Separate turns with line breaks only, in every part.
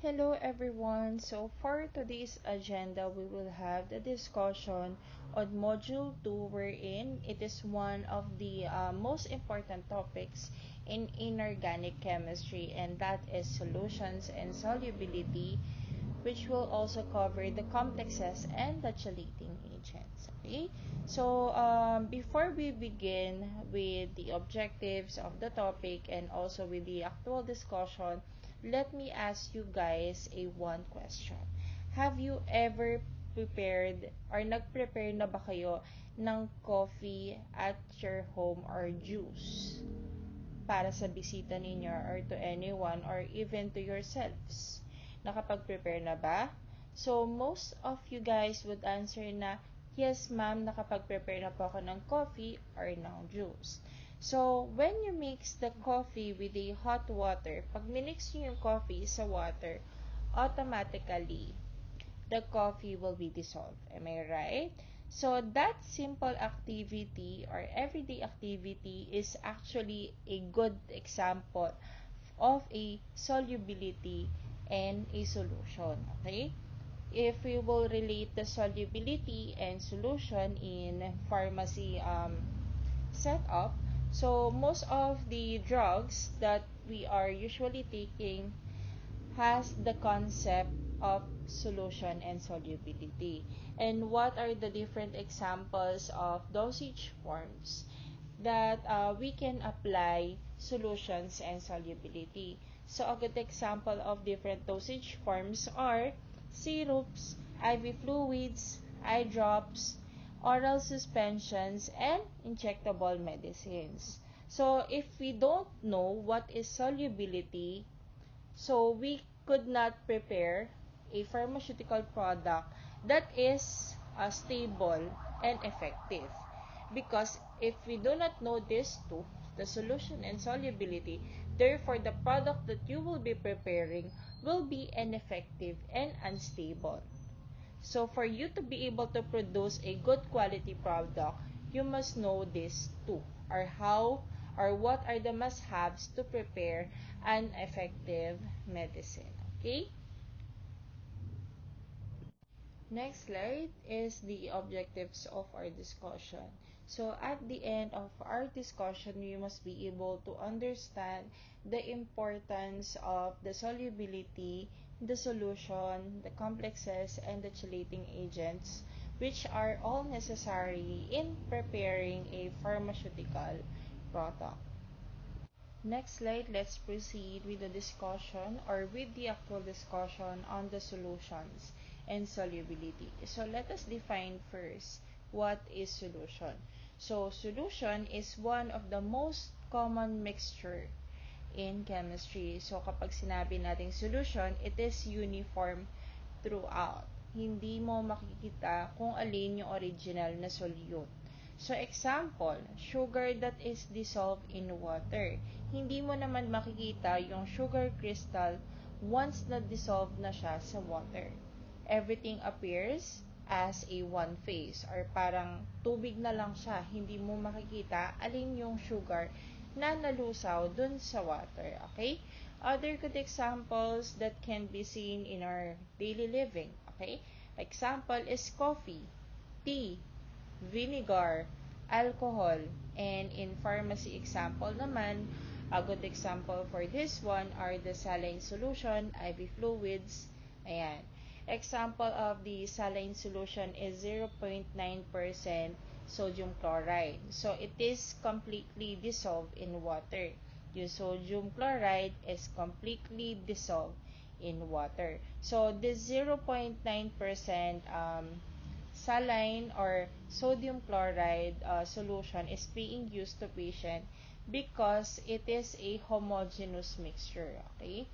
Hello everyone. So for today's agenda, we will have the discussion on Module 2 wherein it is one of the most important topics in inorganic chemistry, and that is solutions and solubility, which will also cover the complexes and the chelating agents. Okay, so before we begin with the objectives of the topic and also with the actual discussion, let me ask you guys a one question. Have you ever prepared or nag-prepare na ba kayo ng coffee at your home or juice para sa bisita ninyo or to anyone or even to yourselves? Nakapag-prepare na ba? So, most of you guys would answer na, yes ma'am, nakapag-prepare na po ako ng coffee or ng juice. So, when you mix the coffee with the hot water, pag minix nyo yung coffee sa water, automatically, the coffee will be dissolved. Am I right? So, that simple activity or everyday activity is actually a good example of a solubility and a solution. Okay? If we will relate the solubility and solution in pharmacy setup, so most of the drugs that we are usually taking has the concept of solution and solubility. And what are the different examples of dosage forms that we can apply solutions and solubility? So, a good example of different dosage forms are syrups, IV fluids, eye drops, oral suspensions, and injectable medicines. So, if we don't know what is solubility, so we could not prepare a pharmaceutical product that is stable and effective. Because if we do not know these two, the solution and solubility, therefore the product that you will be preparing will be ineffective and unstable. So for you to be able to produce a good quality product, you must know these two, or how or what are the must-haves to prepare an effective medicine. Okay? Next slide is the objectives of our discussion. So at the end of our discussion, we must be able to understand the importance of the solubility, the solution, the complexes, and the chelating agents, which are all necessary in preparing a pharmaceutical product. Next slide, let's proceed with the discussion or with the actual discussion on the solutions and solubility. So let us define first what is solution. So solution is one of the most common mixture in chemistry. So kapag sinabi nating solution, it is uniform throughout. Hindi mo makikita kung alin yung original na solute. So, example, sugar that is dissolved in water. Hindi mo naman makikita yung sugar crystal once na dissolved na siya sa water. Everything appears as a one phase or parang tubig na lang siya. Hindi mo makikita alin yung sugar na nalusaw dun sa water. Okay? Other good examples that can be seen in our daily living. Okay? Example is coffee, tea, vinegar, alcohol, and in pharmacy example naman, a good example for this one are the saline solution, IV fluids, ayan. Example of the saline solution is 0.9% sodium chloride. So, it is completely dissolved in water. Yung sodium chloride is completely dissolved in water. So, this 0.9% saline or sodium chloride solution is being used to patient because it is a homogeneous mixture. Okay?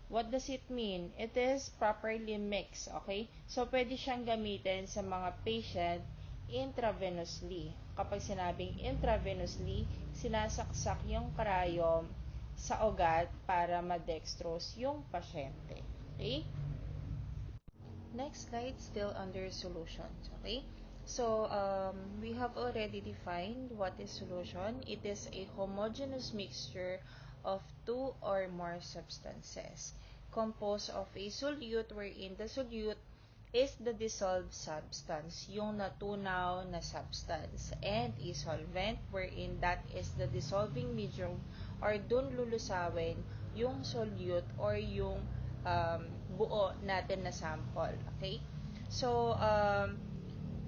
What does it mean? It is properly mixed. Okay? So, pwede siyang gamitin sa mga patient intravenously. Kapag sinabing intravenously, sinasaksak yung karayom sa ugat para ma-dextrose yung pasyente. Okay? Next slide, still under solutions. Okay? So, we have already defined what is solution. It is a homogeneous mixture of two or more substances. composed of a solute wherein the solute is the dissolved substance, yung natunaw na substance, and a solvent wherein that is the dissolving medium or dun lulusawin yung solute or yung buo natin na sample. Okay? So,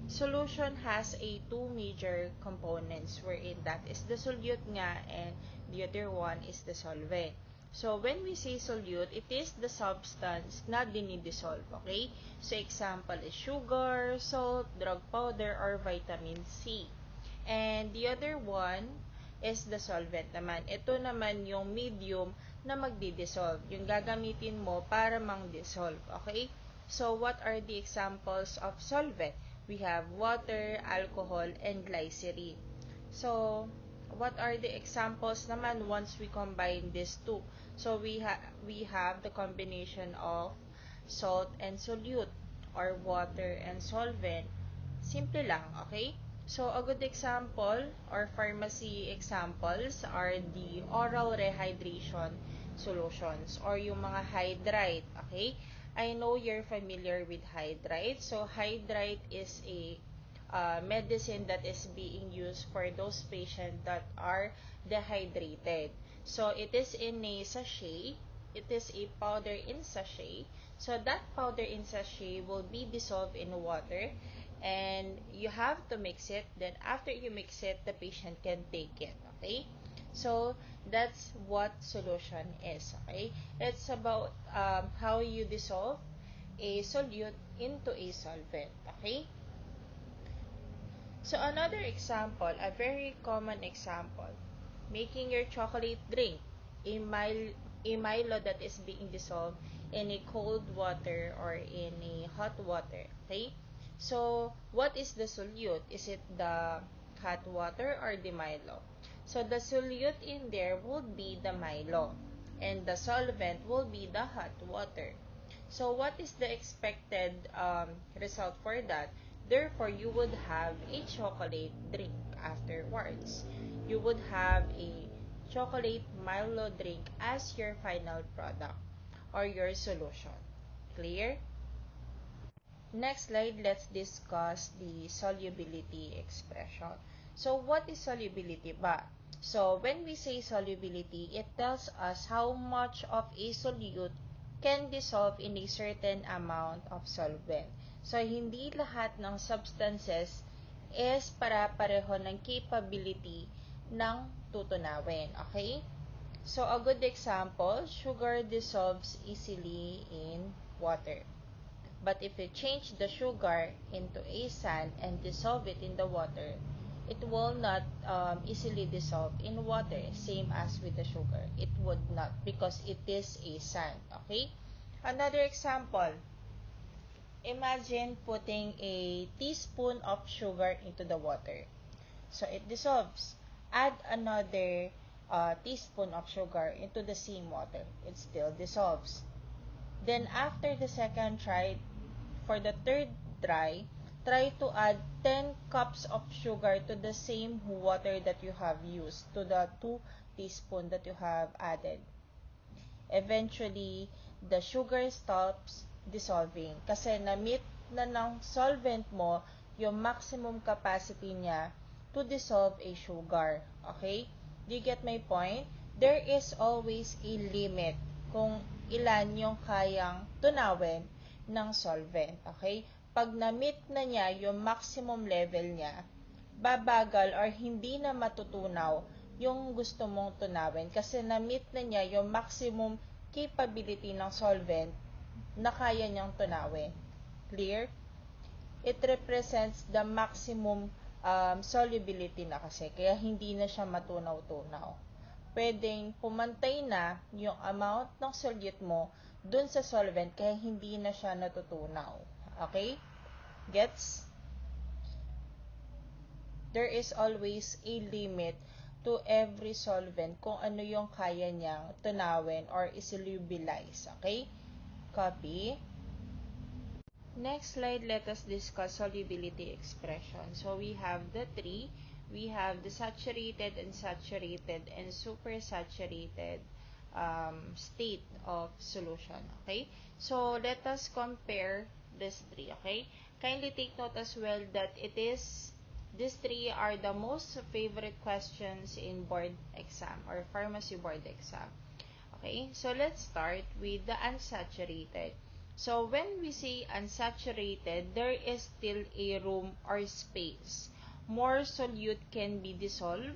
solution has a two major components wherein that is the solute nga and the other one is the solvent. So, when we say solute, it is the substance na dinidissolve, okay? So, example is sugar, salt, drug powder, or vitamin C. And the other one is the solvent naman. Ito naman yung medium na magdi-dissolve. Yung gagamitin mo para mang-dissolve, okay? So, what are the examples of solvent? We have water, alcohol, and glycerin. So, what are the examples naman once we combine these two? So, we have the combination of salt and solute or water and solvent. Simple lang, okay? So, a good example or pharmacy examples are the oral rehydration solutions or yung mga Hydrate, okay? I know you're familiar with Hydrate. So, Hydrate is a medicine that is being used for those patients that are dehydrated. So, it is in a sachet. It is a powder in sachet. So, that powder in sachet will be dissolved in water. And you have to mix it. Then, after you mix it, the patient can take it. Okay? So, that's what solution is. Okay? It's about how you dissolve a solute into a solvent. Okay? So, another example, a very common example, making your chocolate drink, a Milo that is being dissolved in a cold water or in a hot water, okay? So, what is the solute? Is it the hot water or the Milo? So, the solute in there would be the Milo, and the solvent will be the hot water. So, what is the expected result for that? Therefore, you would have a chocolate drink afterwards. You would have a chocolate Milo drink as your final product or your solution. Clear? Next slide, let's discuss the solubility expression. So, what is solubility ba? So, when we say solubility, it tells us how much of a solute can dissolve in a certain amount of solvent. So, hindi lahat ng substances is para-pareho ng capability ng tutunawin. Okay? So, a good example, sugar dissolves easily in water. But if you change the sugar into a sand and dissolve it in the water, it will not easily dissolve in water, same as with the sugar. It would not because it is a sand. Okay? Another example, imagine putting a teaspoon of sugar into the water. So, it dissolves. Add another teaspoon of sugar into the same water. It still dissolves. Then, after the second try, for the third try to add 10 cups of sugar to the same water that you have used, to the 2 teaspoon that you have added. Eventually, the sugar stops dissolving kasi na-meet na ng solvent mo yung maximum capacity niya to dissolve a sugar. Okay? Do you get my point? There is always a limit kung ilan yung kayang tunawin ng solvent. Okay? Pag na-meet na niya yung maximum level niya, babagal or hindi na matutunaw yung gusto mong tunawin kasi na-meet na niya yung maximum capability ng solvent na kaya niyang tunawin. Clear? It represents the maximum solubility na kasi, kaya hindi na siya matunaw-tunaw. Pwedeng pumantay na yung amount ng solute mo dun sa solvent kaya hindi na siya natutunaw. Okay? Gets? There is always a limit to every solvent kung ano yung kaya niyang tunawin or isolubilize. Okay? Copy. Next slide, let us discuss solubility expression. So, we have the three. We have the saturated, unsaturated, and supersaturated state of solution. Okay? So, let us compare these three. Okay? Kindly take note as well that these three are the most favorite questions in board exam or pharmacy board exam. Okay? So, let's start with the unsaturated. So, when we say unsaturated, there is still a room or space. More solute can be dissolved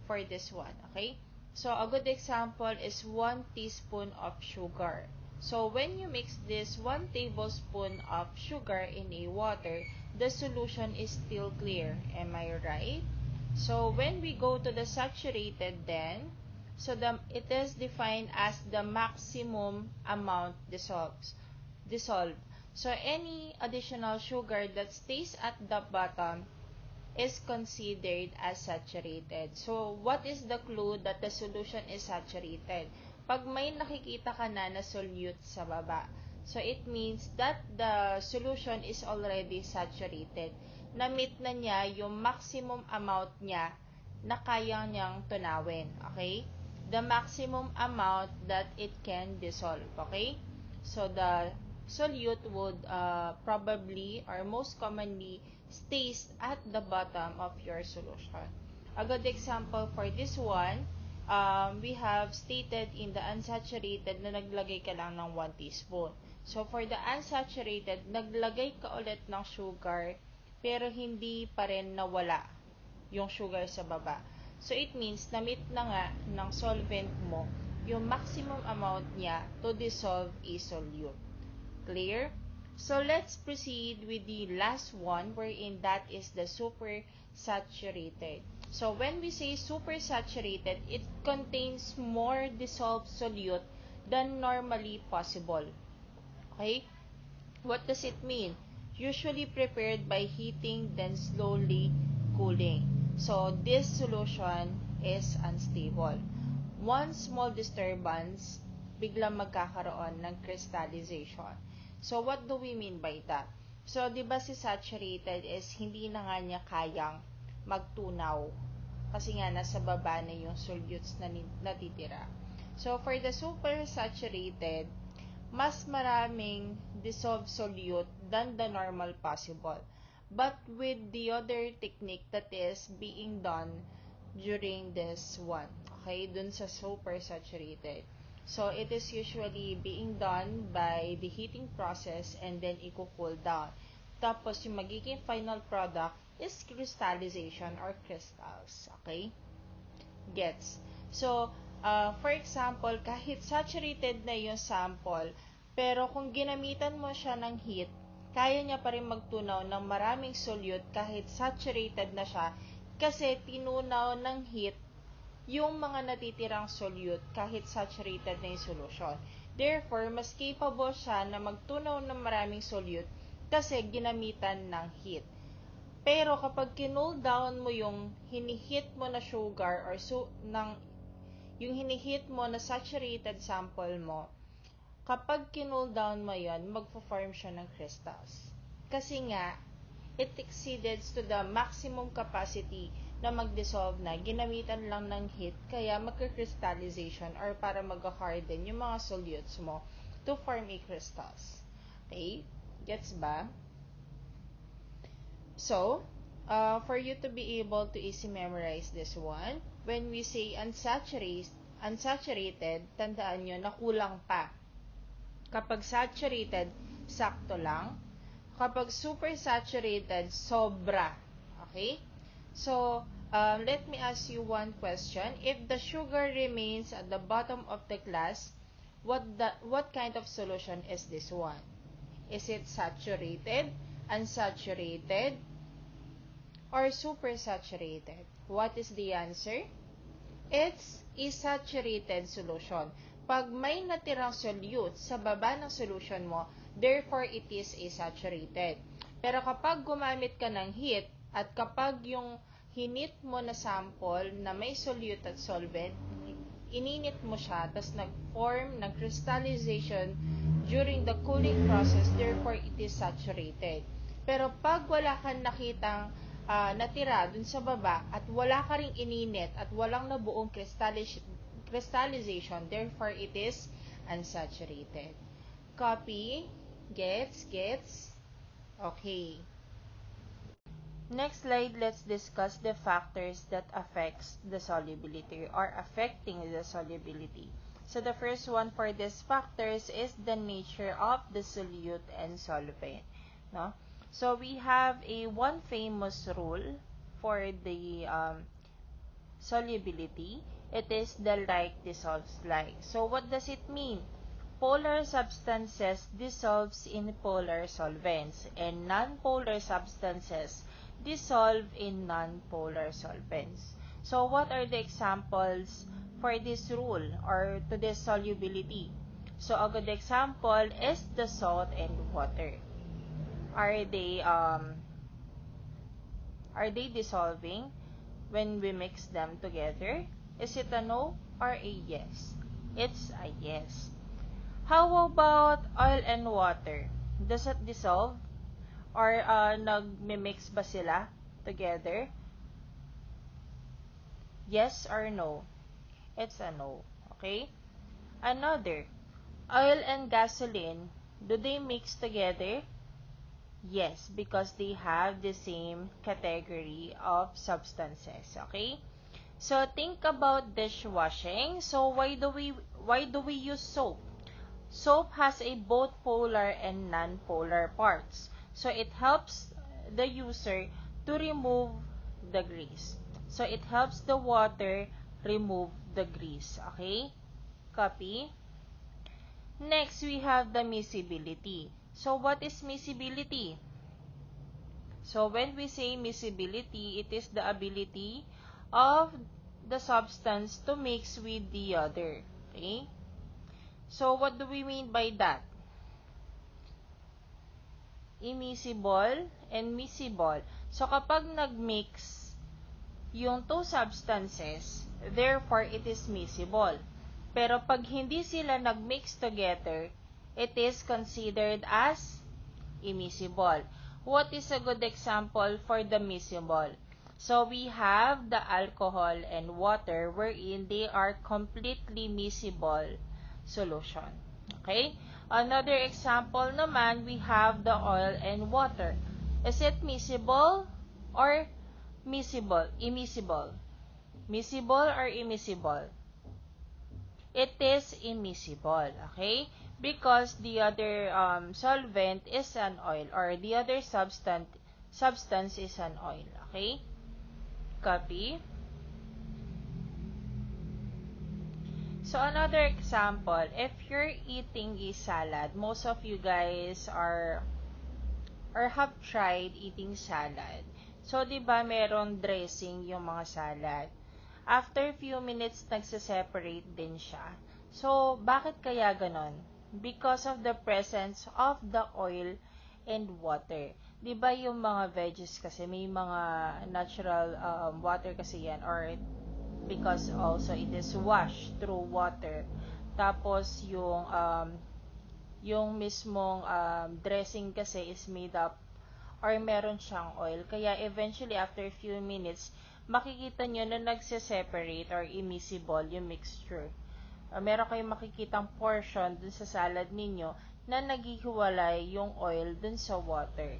for this one, okay? So, a good example is 1 teaspoon of sugar. So, when you mix this 1 tablespoon of sugar in a water, the solution is still clear. Am I right? So, when we go to the saturated then, so it is defined as the maximum amount dissolved. So, any additional sugar that stays at the bottom is considered as saturated. So, what is the clue that the solution is saturated? Pag may nakikita ka na solute sa baba, so it means that the solution is already saturated. Na-meet na niya yung maximum amount niya na kaya niyang tunawin. Okay? The maximum amount that it can dissolve. Okay? So, the solute would probably or most commonly stays at the bottom of your solution. A good example for this one, we have stated in the unsaturated na naglagay ka lang ng 1 teaspoon. So, for the unsaturated, naglagay ka ulit ng sugar, pero hindi pa rin nawala yung sugar sa baba. So, it means, na-meet na nga ng solvent mo yung maximum amount niya to dissolve a solute. Clear? So, let's proceed with the last one wherein that is the supersaturated. So, when we say supersaturated, it contains more dissolved solute than normally possible. Okay? What does it mean? Usually prepared by heating then slowly cooling. So, this solution is unstable. One small disturbance, biglang magkakaroon ng crystallization. So, what do we mean by that? So, di ba si saturated is hindi na nga niya kayang magtunaw kasi nga nasa baba na yung solutes na natitira. So, for the supersaturated, mas maraming dissolved solute than the normal possible. But with the other technique that is being done during this one. Okay, dun sa supersaturated. So, it is usually being done by the heating process and then i-cool down. Tapos, yung magiging final product is crystallization or crystals. Okay? Gets? So, for example, kahit saturated na yung sample, pero kung ginamitan mo siya ng heat, kaya niya pa rin magtunaw ng maraming solute kahit saturated na siya kasi tinunaw ng heat yung mga natitirang solute kahit saturated na yung solution. Therefore, mas capable siya na magtunaw ng maraming solute kasi ginamitan ng heat. Pero kapag kinul down mo yung hinihit mo na sugar or yung hinihit mo na saturated sample mo, kapag kinul down mo yon, magpo-form siya ng crystals. Kasi nga, it exceeds to the maximum capacity na mag-dissolve na, ginamitan lang ng heat, kaya magka-crystallization or para mag-harden yung mga solutes mo to form a crystals. Okay? Gets ba? So, for you to be able to easy memorize this one, when we say unsaturated, tandaan nyo na kulang pa. Kapag saturated, sakto lang. Kapag supersaturated, sobra. Okay? So, let me ask you one question. If the sugar remains at the bottom of the glass, what kind of solution is this one? Is it saturated, unsaturated, or supersaturated? What is the answer? It's a saturated solution. Pag may natirang solute sa baba ng solution mo, therefore it is a saturated. Pero kapag gumamit ka ng heat at kapag yung hinit mo na sample na may solute at solvent, ininit mo siya, tapos nag-form ng crystallization during the cooling process, therefore it is saturated. Pero pag wala kang nakitang natira dun sa baba at wala ka ring ininit at walang nabuong crystallization. Therefore, it is unsaturated. Copy. Gets? Okay. Next slide, let's discuss the factors that affects the solubility or affecting the solubility. So the first one for these factors is the nature of the solute and solvent. No? So we have one famous rule for the solubility. It is the like dissolves like. So what does it mean? Polar substances dissolves in polar solvents and non-polar substances dissolve in non-polar solvents. So what are the examples for this rule or to this solubility? So a good example is the salt and water. Are they dissolving when we mix them together? Is it a no or a yes? It's a yes. How about oil and water? Does it dissolve? Or nag-mix ba sila together? Yes or no? It's a no. Okay? Another. Oil and gasoline, do they mix together? Yes, because they have the same category of substances. Okay? So think about dishwashing. So why do we use soap? Soap has a both polar and non-polar parts. So it helps the user to remove the grease. So it helps the water remove the grease. Okay? Copy. Next, we have the miscibility. So what is miscibility? So when we say miscibility, it is the ability of the substance to mix with the other. Okay? So what do we mean by that? Immiscible and miscible. So kapag nag-mix yung two substances, therefore it is miscible. Pero pag hindi sila nag-mix together, it is considered as immiscible. What is a good example for the miscible? So we have the alcohol and water wherein they are completely miscible solution. Okay? Another example naman, we have the oil and water. Is it miscible or miscible? Immiscible. Miscible or immiscible? It is immiscible, okay? Because the other solvent is an oil or the other substance is an oil, okay? Copy. So another example, if you're eating a salad, most of you guys are or have tried eating salad. So, di ba meron dressing yung mga salad? After few minutes, nagse-separate din siya. So, bakit kaya ganon? Because of the presence of the oil and water. Di ba yung mga veggies kasi, may mga natural water kasi yan, or because also it is washed through water. Tapos, yung mismong dressing kasi is made up or meron siyang oil. Kaya eventually, after a few minutes, makikita nyo na nagse-separate or immiscible yung mixture. Meron kayong makikitang portion dun sa salad ninyo na naghihiwalay yung oil dun sa water.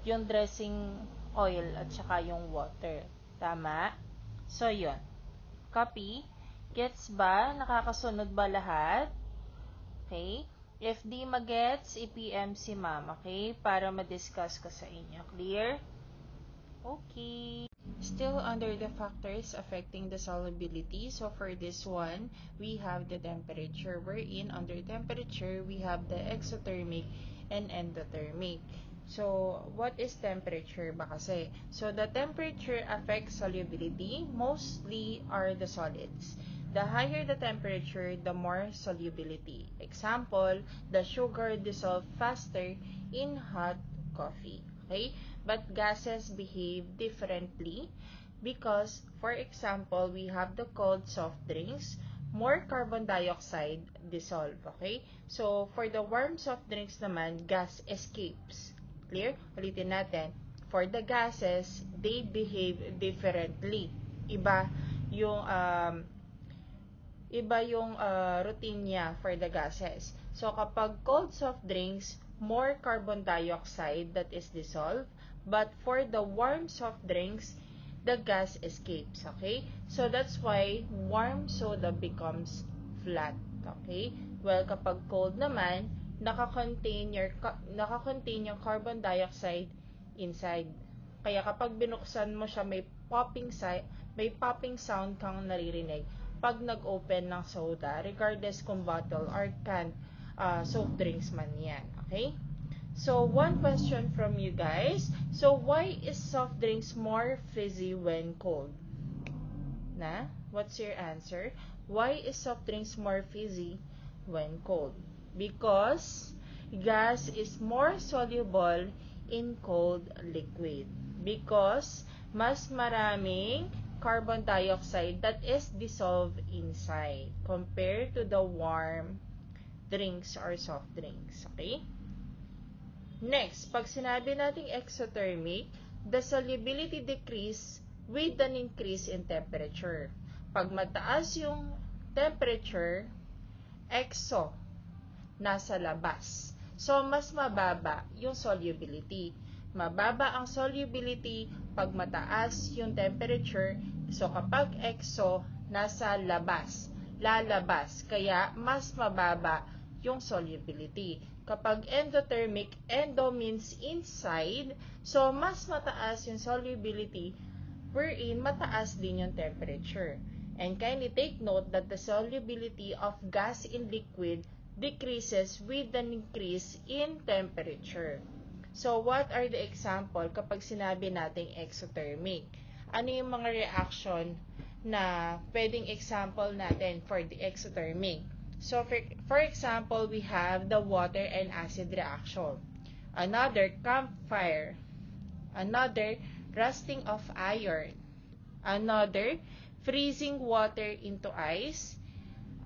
Yung dressing oil at saka yung water. Tama? So, yun. Copy. Gets ba? Nakakasunod ba lahat? Okay? If di magets, i-PM si ma'am, okay? Para ma-discuss ko sa inyo. Clear? Okay. Still under the factors affecting the solubility. So for this one, we have the temperature. Wherein under temperature, we have the exothermic and endothermic. So, what is temperature ba kasi? So, the temperature affects solubility. Mostly are the solids. The higher the temperature, the more solubility. Example, the sugar dissolve faster in hot coffee. Okay? But gases behave differently because, for example, we have the cold soft drinks, more carbon dioxide dissolve. Okay? So, for the warm soft drinks naman, gas escapes. Clear? Ulitin natin. For the gases, they behave differently. Iba yung iba yung routine niya for the gases. So, kapag cold soft drinks, more carbon dioxide that is dissolved. But for the warm soft drinks, the gas escapes. Okay? So, that's why warm soda becomes flat. Okay? Well, kapag cold naman, naka-contain yung carbon dioxide inside. Kaya kapag binuksan mo siya, may popping sound kang naririnig pag nag-open ng soda, regardless kung bottle or canned soft drinks man yan. Okay? So, one question from you guys. So, why is soft drinks more fizzy when cold? What's your answer? Why is soft drinks more fizzy when cold? Because gas is more soluble in cold liquid. Because mas maraming carbon dioxide that is dissolved inside compared to the warm drinks or soft drinks. Okay? Next, pag sinabi nating exothermic, the solubility decrease with an increase in temperature. Pag mataas yung temperature, exo, nasa labas. So, mas mababa yung solubility. Mababa ang solubility pag mataas yung temperature. So, kapag exo, nasa labas, lalabas. Kaya, mas mababa yung solubility. Kapag endothermic, endo means inside. So, mas mataas yung solubility wherein mataas din yung temperature. And kindly take note that the solubility of gas in liquid decreases with an increase in temperature. So, what are the example kapag sinabi nating exothermic? Ano yung mga reaction na pwedeng example natin for the exothermic? So, for example, we have the water and acid reaction. Another, campfire. Another, rusting of iron. Another, freezing water into ice.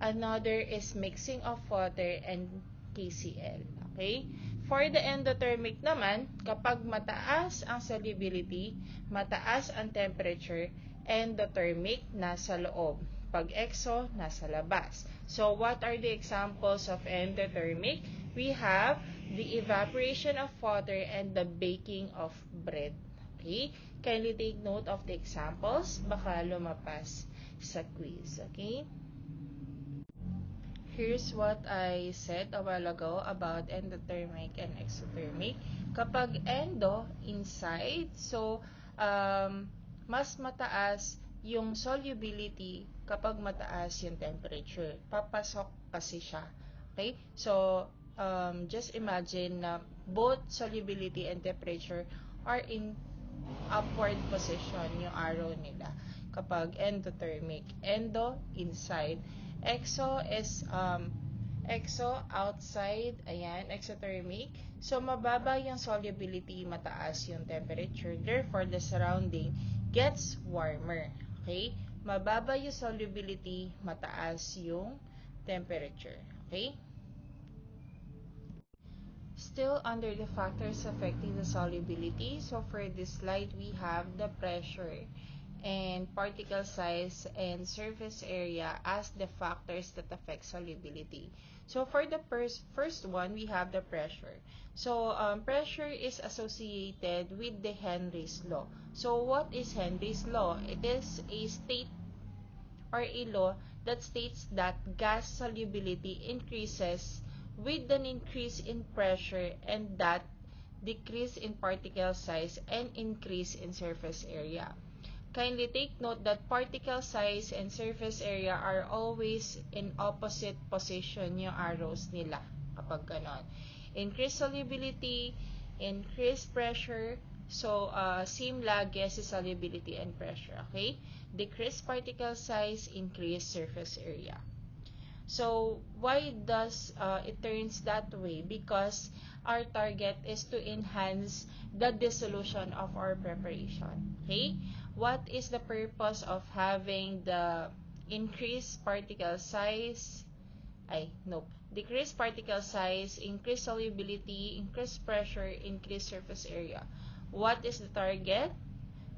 Another is mixing of water and KCl. Okay? For the endothermic naman, kapag mataas ang solubility, mataas ang temperature, endothermic, nasa loob. Pag exo, nasa labas. So, what are the examples of endothermic? We have the evaporation of water and the baking of bread. Okay? Kindly take note of the examples. Baka lumapas sa quiz. Okay? Here's what I said a while ago about endothermic and exothermic. Kapag endo, inside, so, mas mataas yung solubility kapag mataas yung temperature. Papasok kasi siya. Okay? So, just imagine na both solubility and temperature are in upward position yung arrow nila kapag endothermic. Endo, inside. Exo is outside. Ayan, exothermic. So, mababa yung solubility, mataas yung temperature. Therefore, the surrounding gets warmer. Okay? Mababa yung solubility, mataas yung temperature. Okay? Still under the factors affecting the solubility, so for this slide we have the pressure and particle size and surface area as the factors that affect solubility. So for the first one, we have the pressure. So pressure is associated with the Henry's law. So what is Henry's law? It is a state or a law that states that gas solubility increases with an increase in pressure and that decrease in particle size and increase in surface area. Kindly take note that particle size and surface area are always in opposite position yung arrows nila kapag ganon. Increase solubility, increase pressure, so same lagi si solubility and pressure, okay? Decrease particle size, increase surface area. So, why does it turns that way? Because our target is to enhance the dissolution of our preparation. Okay? What is the purpose of having the increased particle size? Decrease particle size, increase solubility, increase pressure, increase surface area. What is the target?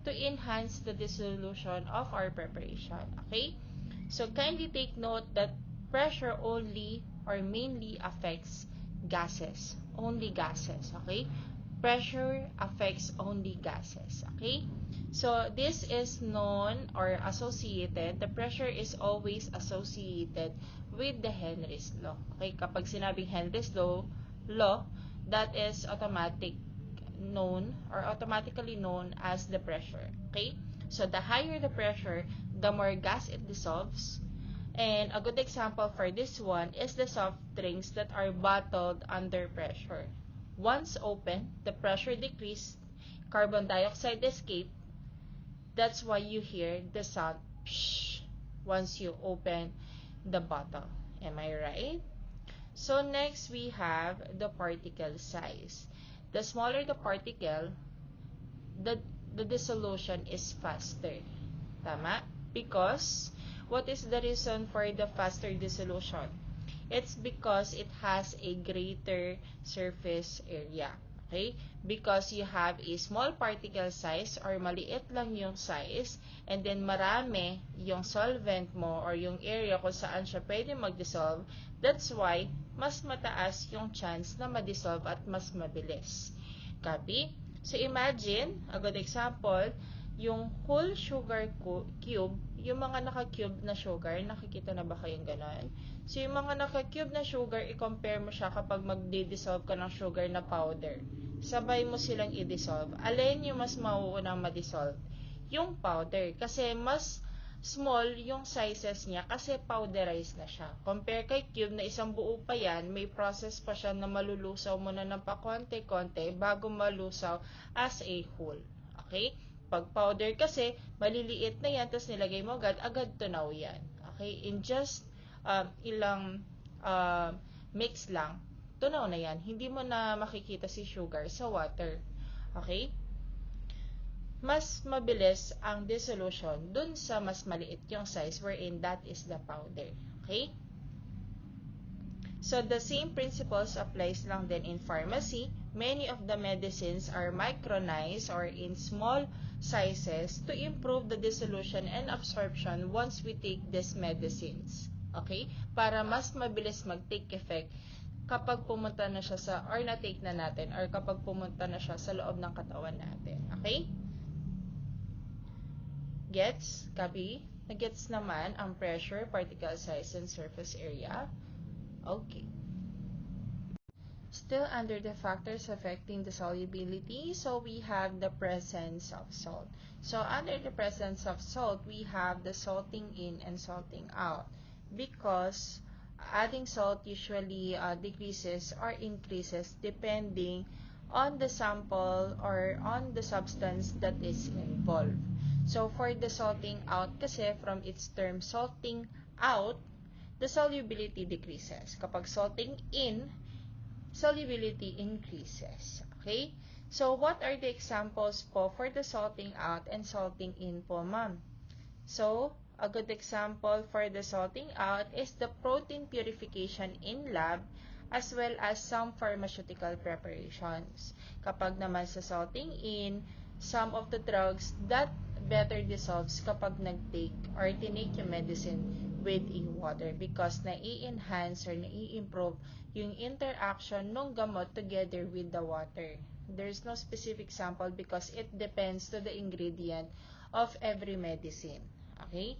To enhance the dissolution of our preparation. Okay? So kindly take note that pressure only or mainly affects gases. Only gases, okay? Pressure affects only gases, okay? So this is known or associated, the pressure is always associated with the Henry's law. Okay, kapag sinabing Henry's law, that is automatically known as the pressure. Okay? So the higher the pressure, the more gas it dissolves. And a good example for this one is the soft drinks that are bottled under pressure. Once open, the pressure decreased, carbon dioxide escape. That's why you hear the sound psh once you open the bottle. Am I right? So next we have the particle size. The smaller the particle, the dissolution is faster. Tama? Because, what is the reason for the faster dissolution? It's because it has a greater surface area. Okay? Because you have a small particle size or maliit lang yung size and then marami yung solvent mo or yung area kung saan siya pwede mag-dissolve, that's why mas mataas yung chance na ma-dissolve at mas mabilis. Copy? So imagine, a good example, yung whole sugar cube, yung mga naka-cube na sugar, nakikita na ba kayong ganon? So yung mga naka-cube na sugar, i-compare mo siya kapag magdi-dissolve ka ng sugar na powder. Sabay mo silang i-dissolve. Alin yung mas mauunang ma-dissolve? Yung powder. Kasi mas small yung sizes niya kasi powderized na siya. Compare kay cube na isang buo pa yan, may process pa siya na malulusaw mo na ng pakonte-konte bago malusaw as a whole. Okay? Pag powder kasi, maliliit na yan, tapos nilagay mo agad tunaw yan. Okay? In just ilang mix lang, tunaw na yan. Hindi mo na makikita si sugar sa water. Okay? Mas mabilis ang dissolution dun sa mas maliit yung size wherein that is the powder. Okay? So, the same principles applies lang din in pharmacy. Many of the medicines are micronized or in small sizes to improve the dissolution and absorption once we take these medicines. Okay? Para mas mabilis mag-take effect kapag pumunta na siya sa, or na-take na natin, or kapag pumunta na siya sa loob ng katawan natin. Okay? Gets? Copy? Nagets naman ang pressure, particle size, and surface area? Okay. Still under the factors affecting the solubility, so we have the presence of salt. So under the presence of salt, we have the salting in and salting out. Because adding salt usually decreases or increases depending on the sample or on the substance that is involved. So, for the salting out, kasi from its term salting out, the solubility decreases. Kapag salting in, solubility increases. Okay? So, what are the examples po for the salting out and salting in po, ma'am? So, a good example for the salting out is the protein purification in lab as well as some pharmaceutical preparations. Kapag naman sa salting in, some of the drugs that better dissolves kapag nag-take or tinake yung medicine with a water because nai-enhance or nai-improve yung interaction ng gamot together with the water. There's no specific sample because it depends to the ingredient of every medicine. Okay?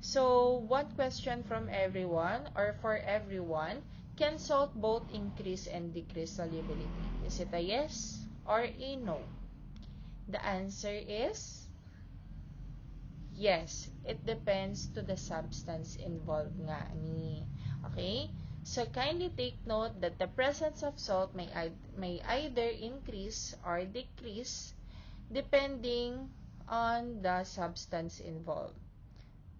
So, one question from everyone or for everyone, can salt both increase and decrease solubility? Is it a yes or a no? The answer is yes, it depends to the substance involved nga ni. Okay? So, kindly take note that the presence of salt may either increase or decrease depending on the substance involved.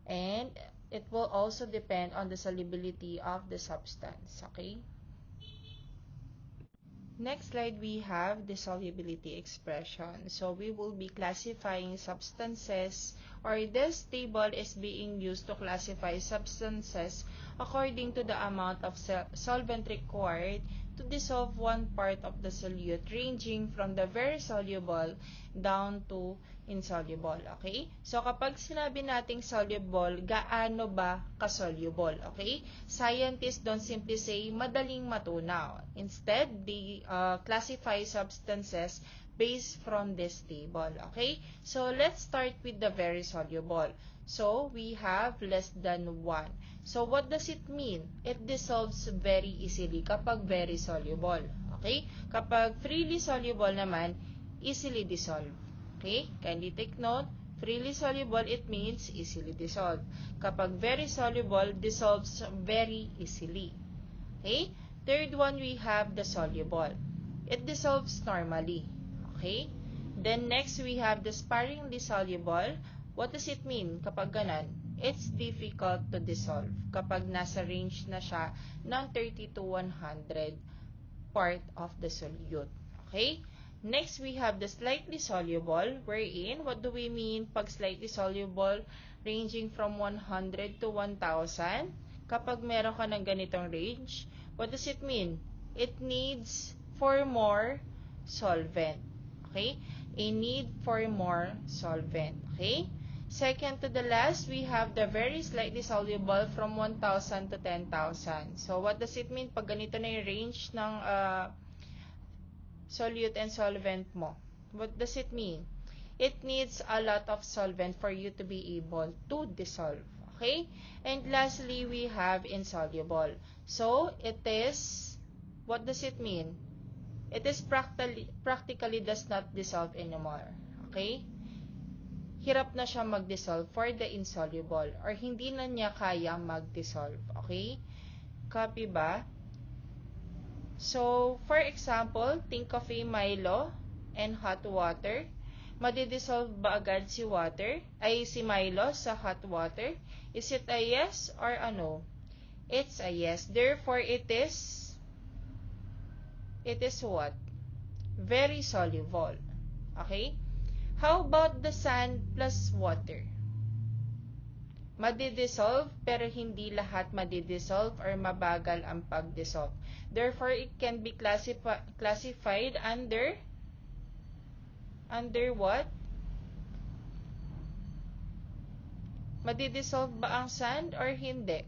And it will also depend on the solubility of the substance. Okay? Next slide, we have the solubility expression. So, we will be classifying substances, or this table is being used to classify substances according to the amount of solvent required to dissolve one part of the solute, ranging from the very soluble down to insoluble. Okay? So, kapag sinabi nating soluble, gaano ba ka-soluble? Okay? Scientists don't simply say madaling matunaw. Instead, they classify substances based from this table. Okay? So, let's start with the very soluble. So, we have less than 1. So, what does it mean? It dissolves very easily kapag very soluble. Okay? Kapag freely soluble naman, easily dissolve. Okay? Kindly take note. Freely soluble, it means easily dissolved. Kapag very soluble, dissolves very easily. Okay? Third one, we have the soluble. It dissolves normally. Okay? Then next, we have the sparingly soluble. What does it mean kapag ganan? It's difficult to dissolve kapag nasa range na siya ng 30 to 100 part of the solute. Okay? Next, we have the slightly soluble, wherein, what do we mean pag slightly soluble? Ranging from 100 to 1,000. Kapag meron ka ng ganitong range, what does it mean? It needs 4 more solvent. Okay? A need for more solvent. Okay? Second to the last, we have the very slightly soluble from 1,000 to 10,000. So, what does it mean pag ganito na yung range ng solute and solvent mo? What does it mean? It needs a lot of solvent for you to be able to dissolve. Okay? And lastly, we have insoluble. So, it is, what does it mean? It is practically does not dissolve anymore. Okay? Hirap na siya mag-dissolve for the insoluble or hindi na niya kaya mag-dissolve. Okay? Copy ba? So, for example, think of a Milo and hot water. Madidissolve ba agad si Milo sa hot water? Is it a yes or a no? It's a yes. Therefore, it is what? Very soluble. Okay? How about the sand plus water? Madidissolve, pero hindi lahat madidissolve or mabagal ang pagdissolve. Therefore, it can be classified under what? Madidissolve ba ang sand or hindi?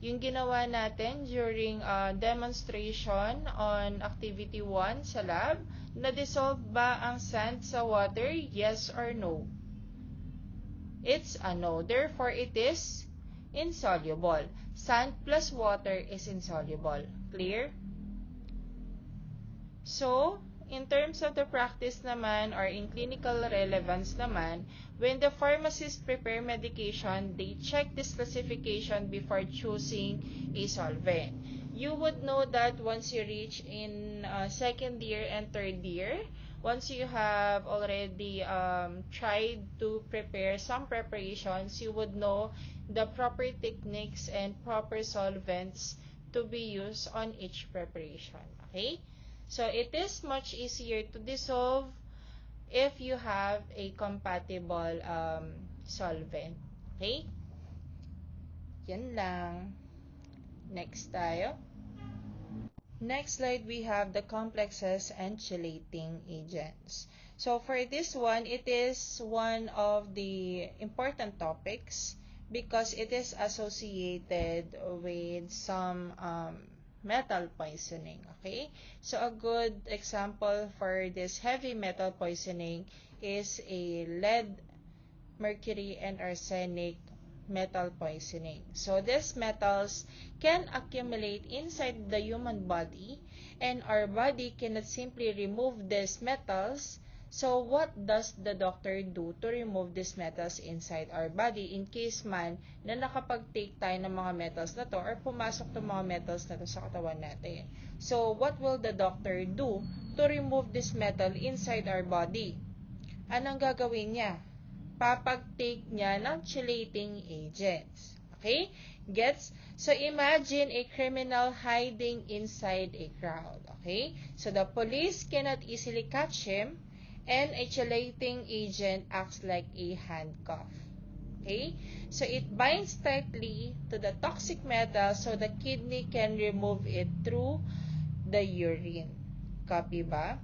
Yung ginawa natin during demonstration on activity 1 sa lab, na-dissolve ba ang sand sa water? Yes or no? It's a no. Therefore, it is insoluble. Sand plus water is insoluble. Clear? So, in terms of the practice naman or in clinical relevance naman, when the pharmacist prepare medication, they check this classification before choosing a solvent. You would know that once you reach in second year and third year, once you have already tried to prepare some preparations, you would know the proper techniques and proper solvents to be used on each preparation. Okay? So, it is much easier to dissolve if you have a compatible solvent. Okay? Yan lang. Next tayo. Next slide, we have the complexes and chelating agents. So, for this one, it is one of the important topics because it is associated with some metal poisoning. Okay? So, a good example for this heavy metal poisoning is a lead, mercury, and arsenic metal poisoning. So, these metals can accumulate inside the human body, and our body cannot simply remove these metals. So, what does the doctor do to remove these metals inside our body in case man na nakapag-take tayo ng mga metals na to or pumasok ng mga metals na to sa katawan natin? So, what will the doctor do to remove this metal inside our body? Anong gagawin niya? Papag-take niya ng chelating agents. Okay? Gets? So, imagine a criminal hiding inside a crowd. Okay? So, the police cannot easily catch him, and a chelating agent acts like a handcuff. Okay? So it binds tightly to the toxic metal so the kidney can remove it through the urine. Copy ba?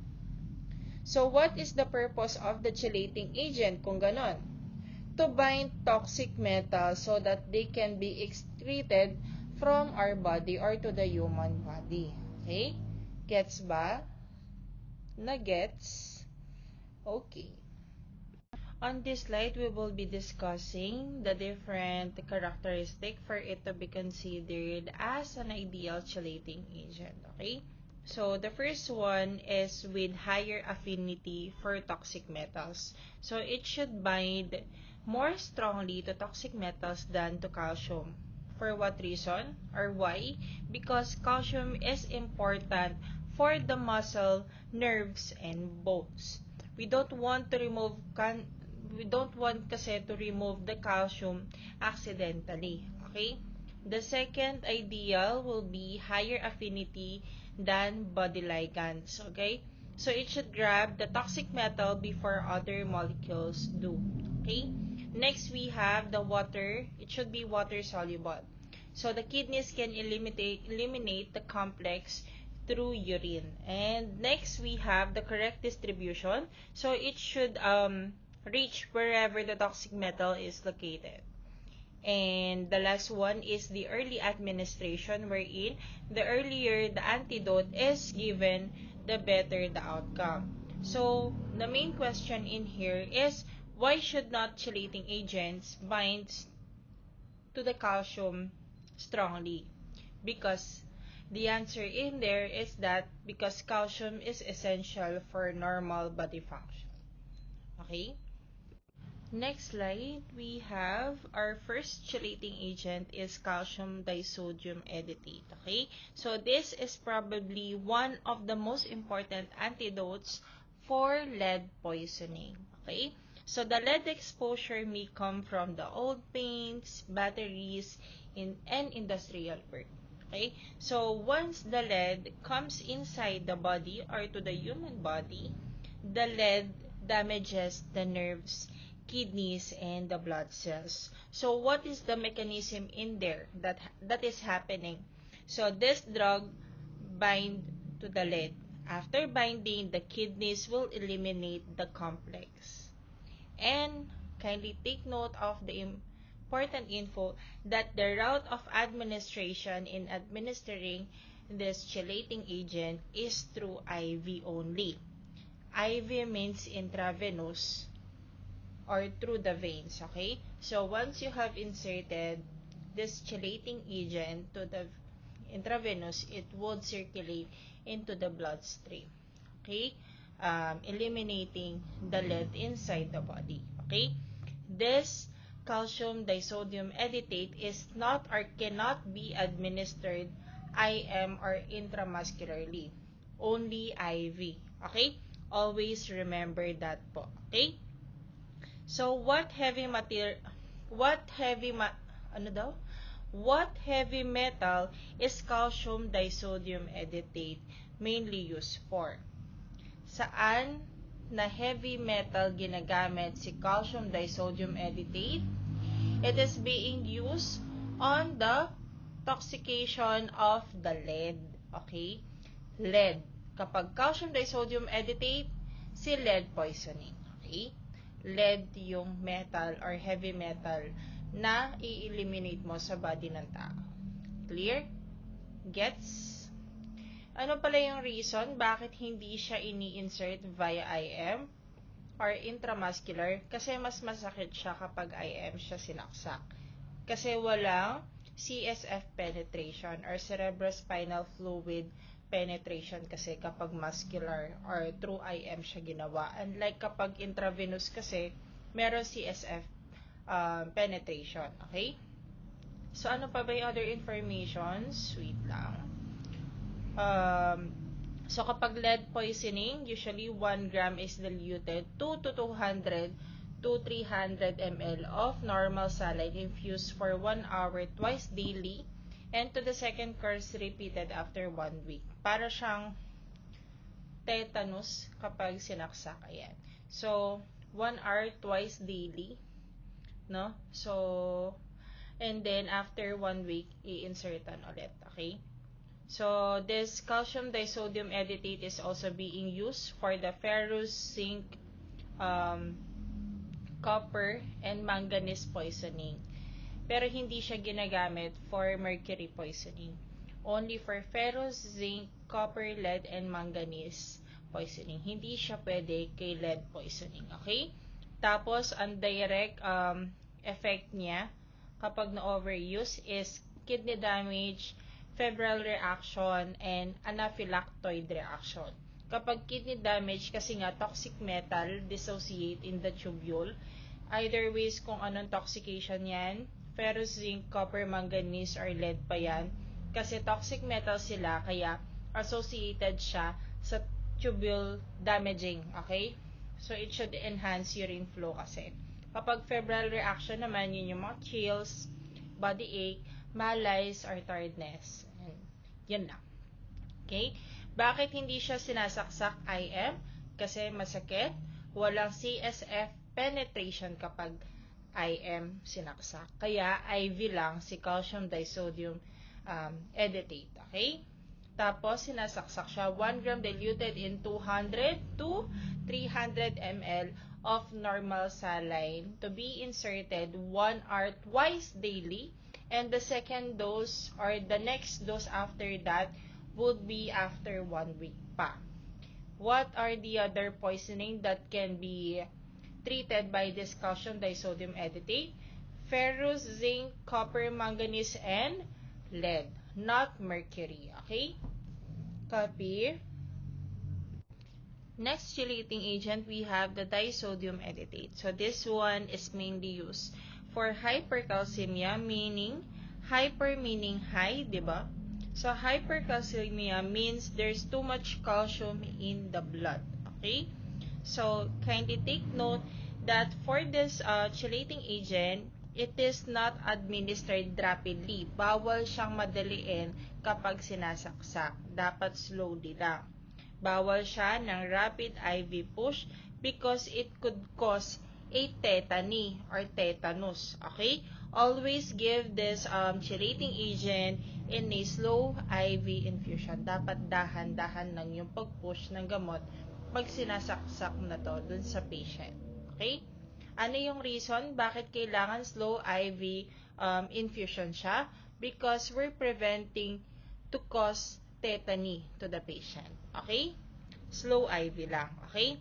So what is the purpose of the chelating agent kung ganon? To bind toxic metal so that they can be excreted from our body or to the human body. Okay? Gets ba? Gets? Okay. On this slide, we will be discussing the different characteristics for it to be considered as an ideal chelating agent. Okay? So, the first one is with higher affinity for toxic metals. So, it should bind more strongly to toxic metals than to calcium. For what reason or why? Because calcium is important for the muscle, nerves, and bones. We don't want to remove we don't want kasi to remove the calcium accidentally. Okay? The second ideal will be higher affinity than body ligands. Okay? So it should grab the toxic metal before other molecules do. Okay? Next, we have the water. It should be water soluble. So the kidneys can eliminate the complex through urine. And next, we have the correct distribution. So it should reach wherever the toxic metal is located. And the last one is the early administration, wherein the earlier the antidote is given, the better the outcome. So the main question in here is, why should not chelating agents bind to the calcium strongly? Because the answer in there is that because calcium is essential for normal body function. Okay? Next slide, we have our first chelating agent is calcium disodium editate. Okay? So this is probably one of the most important antidotes for lead poisoning. Okay? So the lead exposure may come from the old paints, batteries, and industrial work. Okay? So once the lead comes inside the body or to the human body, the lead damages the nerves, kidneys, and the blood cells. So what is the mechanism in there that is happening? So this drug bind to the lead. After binding, the kidneys will eliminate the complex. And kindly take note of the important info that the route of administration in administering this chelating agent is through IV only. IV means intravenous or through the veins, okay? So once you have inserted this chelating agent to the intravenous, it would circulate into the bloodstream, okay? Eliminating the lead inside the body, okay? This calcium disodium editate is not or cannot be administered IM or intramuscularly, only IV, okay? Always remember that po, okay? So what heavy metal is calcium disodium editate mainly used for? Saan na heavy metal ginagamit si calcium disodium editate? It is being used on the toxication of the lead. Okay? Lead. Kapag calcium disodium editate, si lead poisoning. Okay? Lead yung metal or heavy metal na i-eliminate mo sa body ng tao. Clear? Gets? Ano pala yung reason bakit hindi siya ini-insert via IM or intramuscular? Kasi mas masakit siya kapag IM siya sinaksak. Kasi walang CSF penetration or cerebrospinal fluid penetration kasi kapag muscular or through IM siya ginawa. Unlike kapag intravenous kasi, meron CSF penetration. Okay? So, ano pa ba yung other informations? Wait lang. So, kapag lead poisoning, usually 1 gram is diluted 2 to 200 to 300 ml of normal saline infused for 1 hour twice daily, and to the second course repeated after 1 week. Para siyang tetanus kapag sinaksak. Ayan. So, 1 hour twice daily no? So, and then after 1 week, i-insertan ulit, okay? So, this calcium disodium editate is also being used for the ferrous, zinc, um, copper, and manganese poisoning. Pero hindi siya ginagamit for mercury poisoning. Only for ferrous, zinc, copper, lead, and manganese poisoning. Hindi siya pwede kay lead poisoning. Okay? Tapos, ang direct effect niya kapag na-overuse is kidney damage, febrile reaction, and anaphylactoid reaction. Kapag kidney damage, kasi nga toxic metal dissociate in the tubule. Either ways kung anong toxication yan, ferrous, zinc, copper, manganese, or lead pa yan. Kasi toxic metal sila, kaya associated siya sa tubule damaging, okay? So, it should enhance urine flow kasi. Kapag febrile reaction naman, yun yung mga chills, body ache, malaise, or tiredness. And, yun lang. Okay? Bakit hindi siya sinasaksak IM? Kasi masakit. Walang CSF penetration kapag IM sinaksak. Kaya IV lang si calcium disodium editate. Okay? Tapos, sinasaksak siya 1 gram diluted in 200 to 300 ml of normal saline to be inserted 1 hour twice daily. And the second dose or the next dose after that would be after 1 week pa. What are the other poisoning that can be treated by this calcium disodium editate? Ferrous, zinc, copper, manganese, and lead, not mercury. Okay? Copy. Next chelating agent, we have the disodium editate. So this one is mainly used for hypercalcemia, meaning hyper meaning high, diba? So hypercalcemia means there's too much calcium in the blood. Okay? So kindly take note that for this chelating agent, it is not administered rapidly. Bawal siyang madaliin kapag sinasaksak. Dapat slowly lang. Bawal siya ng rapid IV push because it could cause a tetany or tetanus. Okay? Always give this chelating agent in a slow IV infusion. Dapat dahan-dahan lang yung pag-push ng gamot pag sinasaksak na to dun sa patient. Okay? Ano yung reason bakit kailangan slow IV infusion siya? Because we're preventing to cause tetany to the patient. Okay? Slow IV lang. Okay?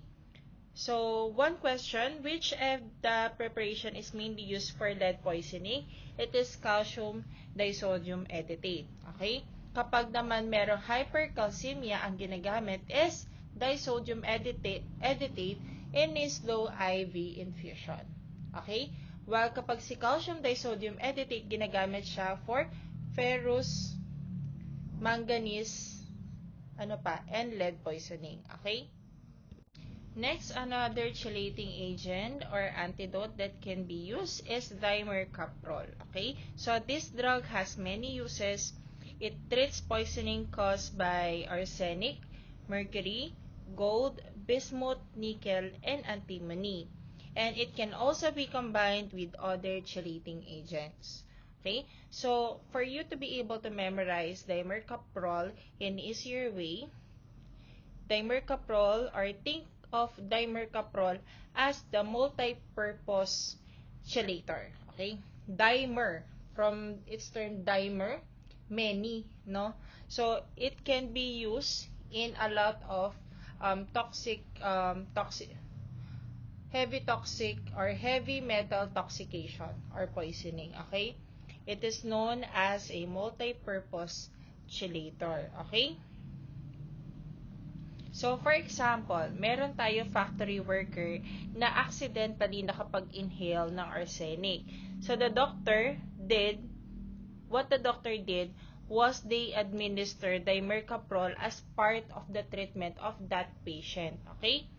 So, one question, which of the preparation is mainly used for lead poisoning? It is calcium disodium editate. Okay? Kapag naman merong hypercalcemia, ang ginagamit is disodium editate in a slow IV infusion. Okay? While kapag si calcium disodium editate, ginagamit siya for ferrous, manganese, and lead poisoning. Okay? Next, another chelating agent or antidote that can be used is dimercaprol. Okay? So, this drug has many uses. It treats poisoning caused by arsenic, mercury, gold, bismuth, nickel, and antimony. And it can also be combined with other chelating agents. Okay? So, for you to be able to memorize dimercaprol in easier way, dimercaprol, or think of dimercaprol as the multi-purpose chelator. Okay? Dimer, from its term dimer, many, no? So, it can be used in a lot of heavy toxic or heavy metal toxication or poisoning. Okay? It is known as a multi-purpose chelator. Okay? So, for example, meron tayo factory worker na accidentally nakapag-inhale ng arsenic. So, what the doctor did was they administered dimercaprol as part of the treatment of that patient. Okay?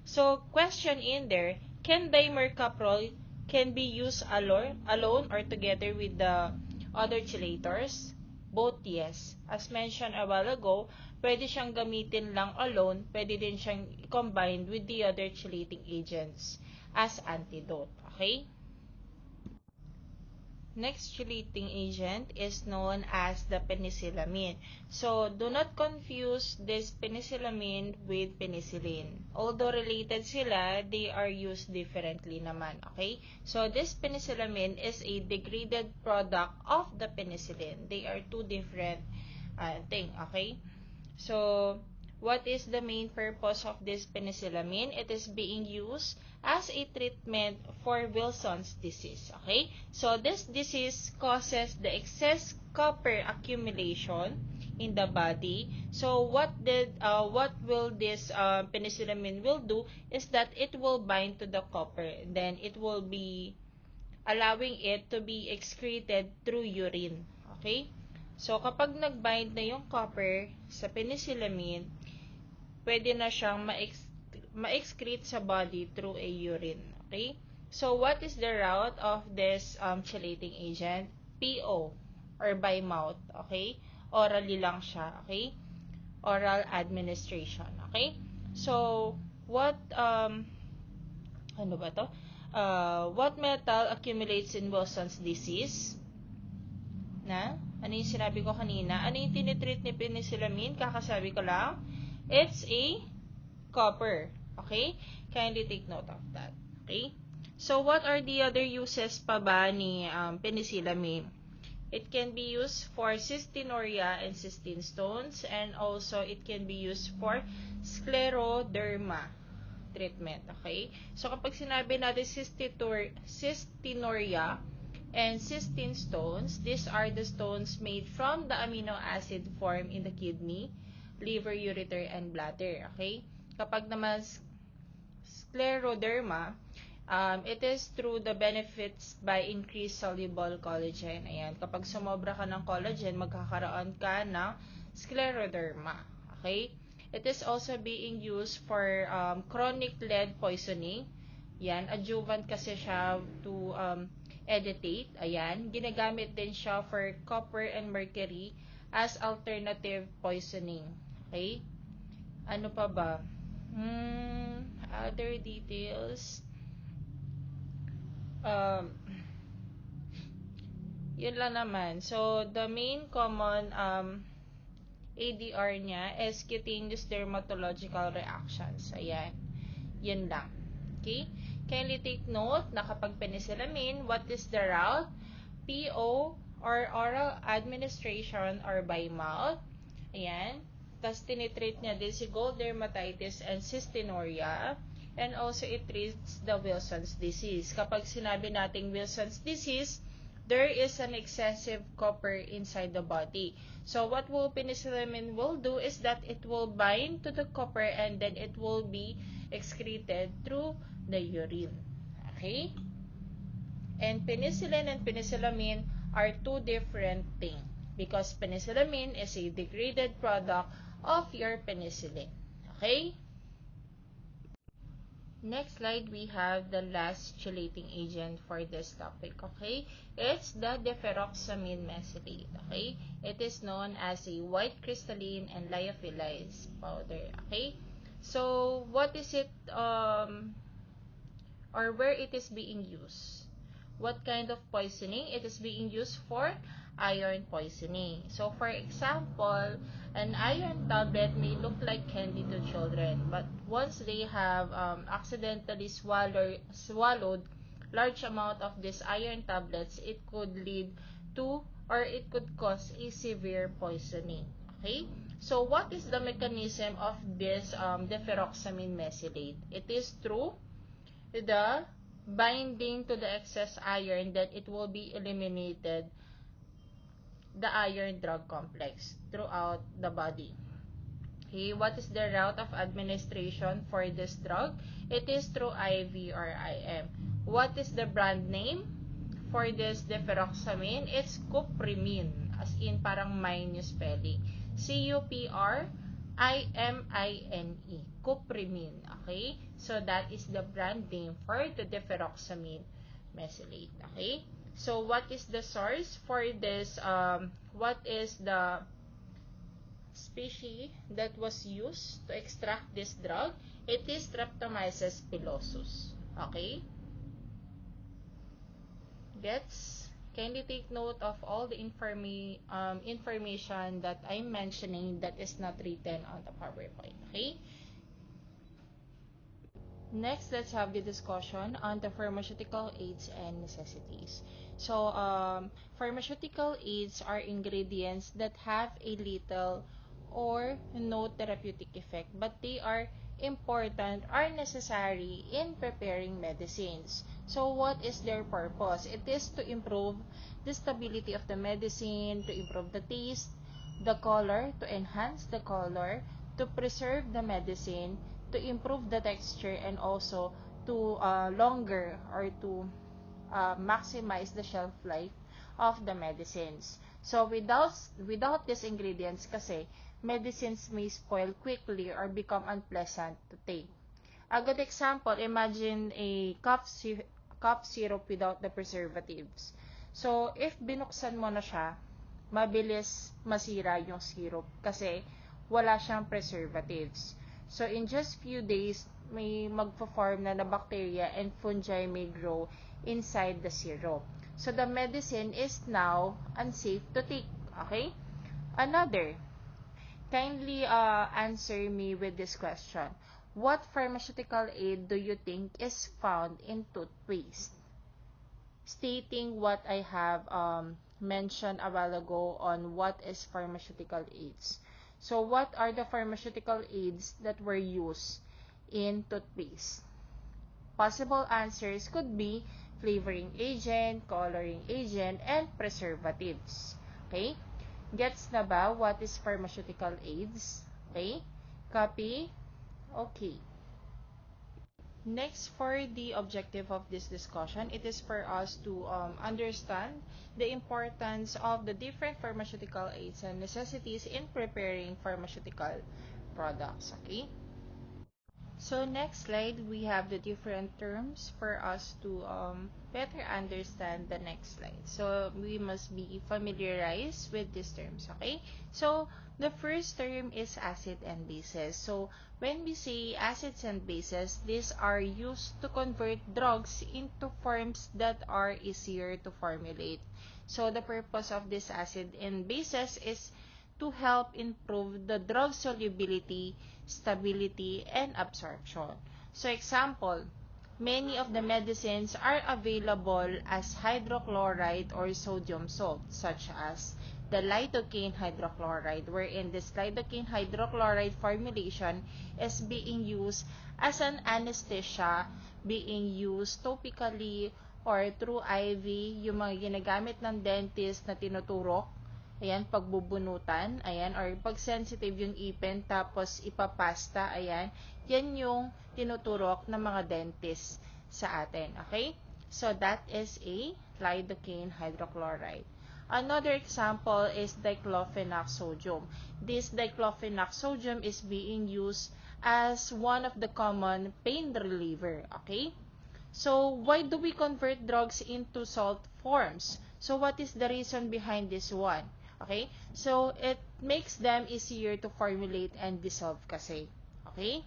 So, question in there, can dimercaprol can be used alone or together with the other chelators? Both yes. As mentioned a while ago, pwede siyang gamitin lang alone, pwede din siyang combined with the other chelating agents as antidote. Okay? next chelating agent is known as the penicillamine. So, do not confuse this penicillamine with penicillin. Although related sila, they are used differently naman, okay? So, this penicillamine is a degraded product of the penicillin. They are two different things, okay? So, what is the main purpose of this penicillamine? It is being used as a treatment for Wilson's disease. Okay? So, this disease causes the excess copper accumulation in the body. So, what will this penicillamine will do is that it will bind to the copper. Then, it will be allowing it to be excreted through urine. Okay? So, kapag nag-bind na yung copper sa penicillamine, pwede na siyang ma-excrete sa body through a urine. Okay? So, what is the route of this chelating agent? PO, or by mouth. Okay? Orally lang siya. Okay? Oral administration. Okay? So, ano ba to? What metal accumulates in Wilson's disease? Ano yung sinabi ko kanina? Ano yung tinitreat ni penicillamine? Kakasabi ko lang, it's a copper. Okay? Kindly take note of that. Okay? So, what are the other uses pa ba ni penicillamine? It can be used for cystinuria and cystine stones, and also it can be used for scleroderma treatment. Okay? So, kapag sinabi natin cystinuria and cystine stones, these are the stones made from the amino acid formed in the kidney, liver, ureter, and bladder. Okay? Kapag naman scleroderma, it is through the benefits by increased soluble collagen. Ayan. Kapag sumobra ka ng collagen, magkakaroon ka ng scleroderma. Okay? It is also being used for chronic lead poisoning. Yan. Adjuvant kasi siya to editate. Ayan. Ginagamit din siya for copper and mercury as alternative poisoning. Okay? Ano pa ba? Other details. Yun lang naman. So, the main common ADR niya is cutaneous dermatological reactions. Ayan. Yun lang. Okay? Kindly take note na kapag penicillamine, what is the route? PO or oral administration or by mouth. Ayan. Tapos tinitreat niya din si gold dermatitis and cystinuria. And also it treats the Wilson's disease. Kapag sinabi nating Wilson's disease, there is an excessive copper inside the body. So what will penicillamine will do is that it will bind to the copper and then it will be excreted through the urine. Okay? And penicillin and penicillamine are two different things because penicillamine is a degraded product of your penicillin. Okay? Next slide, we have the last chelating agent for this topic, okay? It's the deferoxamine mesylate, okay? It is known as a white crystalline and lyophilized powder, okay? So, what is it, or where it is being used? What kind of poisoning? It is being used for iron poisoning. So, for example, an iron tablet may look like candy to children, but once they have accidentally swallowed large amount of these iron tablets, it could lead to or it could cause a severe poisoning. Okay? So, what is the mechanism of this deferoxamine mesylate? It is through the binding to the excess iron that it will be eliminated the iron drug complex throughout the body. Okay, what is the route of administration for this drug? It is through IV or IM. What is the brand name for this deferoxamine? It's cuprimine, as in parang mine yung spelling. C-U-P-R-I-M-I-N-E. Cuprimine. Okay? So, that is the brand name for the deferoxamine mesylate. Okay? So, what is the source for this? What is the species that was used to extract this drug? It is Streptomyces pilosus. Okay? Gets? kindly take note of all the information that I'm mentioning that is not written on the PowerPoint, okay? Next, let's have the discussion on the pharmaceutical aids and necessities. So, pharmaceutical aids are ingredients that have a little or no therapeutic effect, but they are important or necessary in preparing medicines. So, what is their purpose? It is to improve the stability of the medicine, to improve the taste, the color, to enhance the color, to preserve the medicine, to improve the texture, and also to longer or to maximize the shelf life of the medicines. So without these ingredients kasi, medicines may spoil quickly or become unpleasant to take. A good example, imagine a cup syrup without the preservatives. So if binuksan mo na siya, mabilis masira yung syrup kasi wala siyang preservatives. So, in just few days, may magpo-form na bacteria and fungi may grow inside the syrup. So, the medicine is now unsafe to take. Okay? Another, kindly answer me with this question. What pharmaceutical aid do you think is found in toothpaste? Stating what I have mentioned a while ago on what is pharmaceutical aids. So, what are the pharmaceutical aids that were used in toothpaste? Possible answers could be flavoring agent, coloring agent, and preservatives. Okay? Gets na ba what is pharmaceutical aids? Okay? Copy? Okay. Next, for the objective of this discussion, it is for us to understand the importance of the different pharmaceutical aids and necessities in preparing pharmaceutical products. Okay? So, next slide, we have the different terms for us to better understand the next slide. So, we must be familiarized with these terms, okay? So, the first term is acid and bases. So, when we say acids and bases, these are used to convert drugs into forms that are easier to formulate. So, the purpose of this acid and bases is to help improve the drug solubility, stability, and absorption. So, example, many of the medicines are available as hydrochloride or sodium salt, such as the lidocaine hydrochloride, wherein this lidocaine hydrochloride formulation is being used as an anesthesia, being used topically or through IV, yung mga ginagamit ng dentist na tinuturok. Ayan, pagbubunutan, ayan, or pag sensitive yung ipin, tapos ipapasta, ayan, yan yung tinuturok ng mga dentist sa atin, okay? So, that is a lidocaine hydrochloride. Another example is diclofenac sodium. This diclofenac sodium is being used as one of the common pain reliever, okay? So, why do we convert drugs into salt forms? So, what is the reason behind this one? Okay? So, it makes them easier to formulate and dissolve kasi. Okay?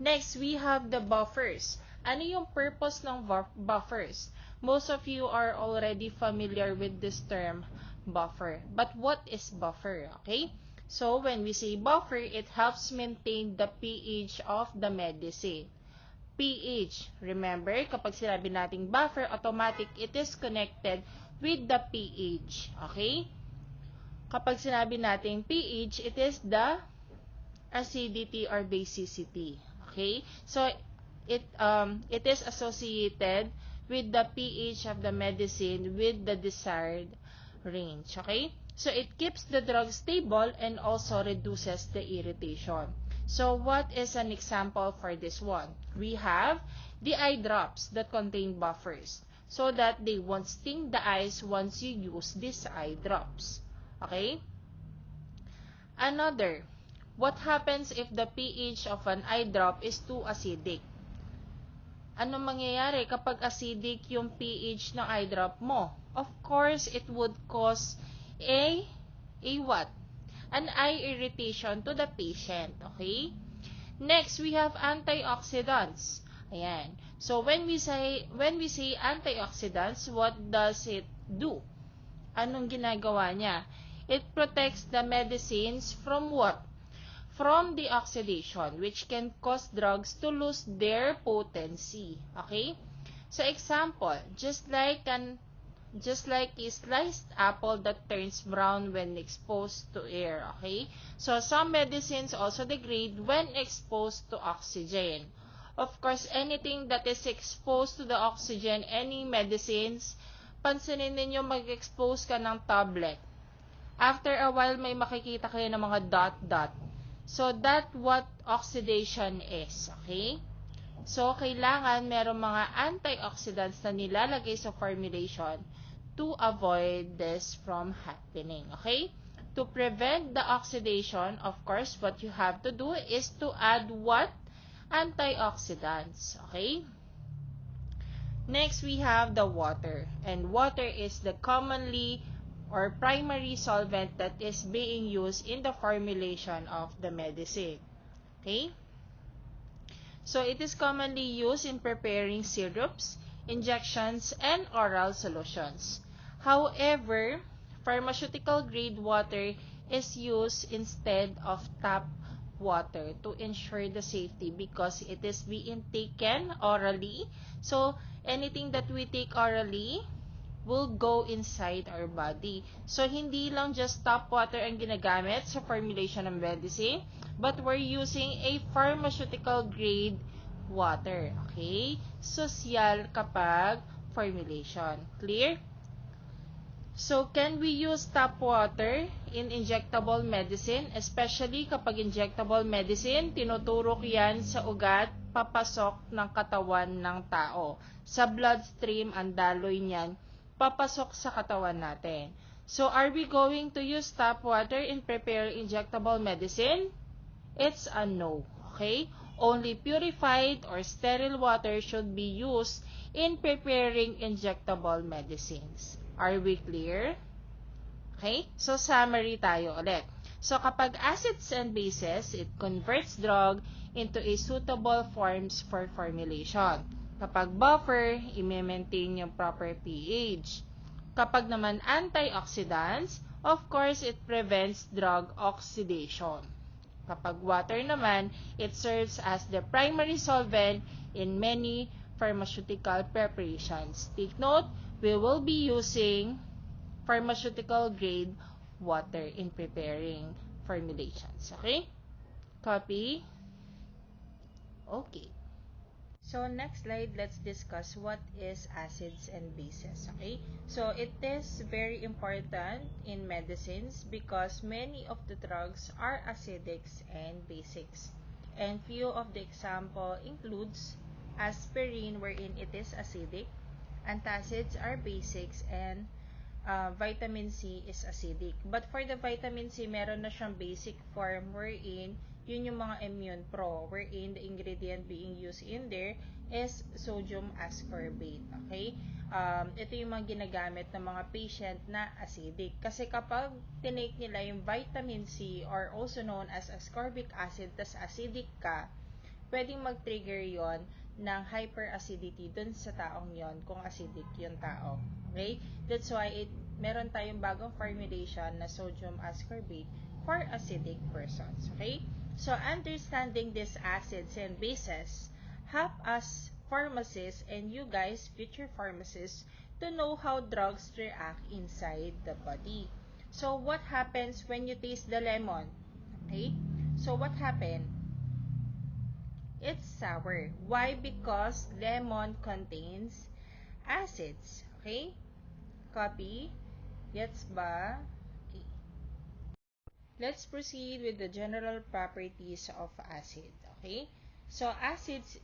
Next, we have the buffers. Ano yung purpose ng buffers? Most of you are already familiar with this term, buffer. But what is buffer? Okay? So, when we say buffer, it helps maintain the pH of the medicine. pH. Remember, kapag sinabi nating buffer, automatic, it is connected with the pH. Okay? Kapag sinabi nating pH, it is the acidity or basicity. Okay? So, it is associated with the pH of the medicine with the desired range. Okay? So, it keeps the drug stable and also reduces the irritation. So, what is an example for this one? We have the eye drops that contain buffers so that they won't sting the eyes once you use these eye drops. Okay? Another, what happens if the pH of an eye drop is too acidic? Ano mangyayari kapag acidic yung pH ng eye drop mo? Of course, it would cause a what? An eye irritation to the patient, okay? Next, we have antioxidants. Ayan. So when we say antioxidants, what does it do? Anong ginagawa niya? It protects the medicines from what? From the oxidation, which can cause drugs to lose their potency. Okay? So example, just like a sliced apple that turns brown when exposed to air. Okay? So some medicines also degrade when exposed to oxygen. Of course, anything that is exposed to the oxygen, any medicines, pansinin ninyo mag-expose ka ng tablet. After a while, may makikita kayo ng mga dot-dot. So, that what oxidation is. Okay? So, kailangan merong mga antioxidants na nilalagay sa formulation to avoid this from happening. Okay? To prevent the oxidation, of course, what you have to do is to add what? Antioxidants. Okay? Next, we have the water. And water is the commonly or primary solvent that is being used in the formulation of the medicine. Okay? So, it is commonly used in preparing syrups, injections, and oral solutions. However, pharmaceutical grade water is used instead of tap water to ensure the safety because it is being taken orally. So, anything that we take orally will go inside our body. So, hindi lang just tap water ang ginagamit sa formulation ng medicine, but we're using a pharmaceutical grade water. Okay? Social kapag formulation. Clear? So, can we use tap water in injectable medicine? Especially kapag injectable medicine, tinuturok yan sa ugat, papasok ng katawan ng tao. Sa bloodstream, ang daloy niyan, papasok sa katawan natin. So, are we going to use tap water in preparing injectable medicine? It's a no. Okay? Only purified or sterile water should be used in preparing injectable medicines. Are we clear? Okay? So, summary tayo ulit. So, kapag acids and bases, it converts drug into a suitable forms for formulation. Kapag buffer, i-maintain yung proper pH. Kapag naman antioxidants, of course, it prevents drug oxidation. Kapag water naman, it serves as the primary solvent in many pharmaceutical preparations. Take note, we will be using pharmaceutical grade water in preparing formulations. Okay? Copy? Okay. So, next slide, let's discuss what is acids and bases. Okay? So, it is very important in medicines because many of the drugs are acidics and basics. And few of the example includes aspirin wherein it is acidic, antacids are basics, and vitamin C is acidic. But for the vitamin C, meron na siyang basic form wherein yun yung mga immune pro, wherein the ingredient being used in there is sodium ascorbate. Okay? Ito yung mga ginagamit ng mga patient na acidic. Kasi kapag tinake nila yung vitamin C or also known as ascorbic acid, tas acidic ka, pwedeng mag-trigger yon ng hyperacidity dun sa taong yon kung acidic yung tao. Okay? That's why meron tayong bagong formulation na sodium ascorbate for acidic persons. Okay? So, understanding these acids and bases help us pharmacists and you guys, future pharmacists, to know how drugs react inside the body. So, what happens when you taste the lemon? Okay? So, what happened? It's sour. Why? Because lemon contains acids. Okay? Copy? Gets ba? Okay. Let's proceed with the general properties of acid. Okay? So, acids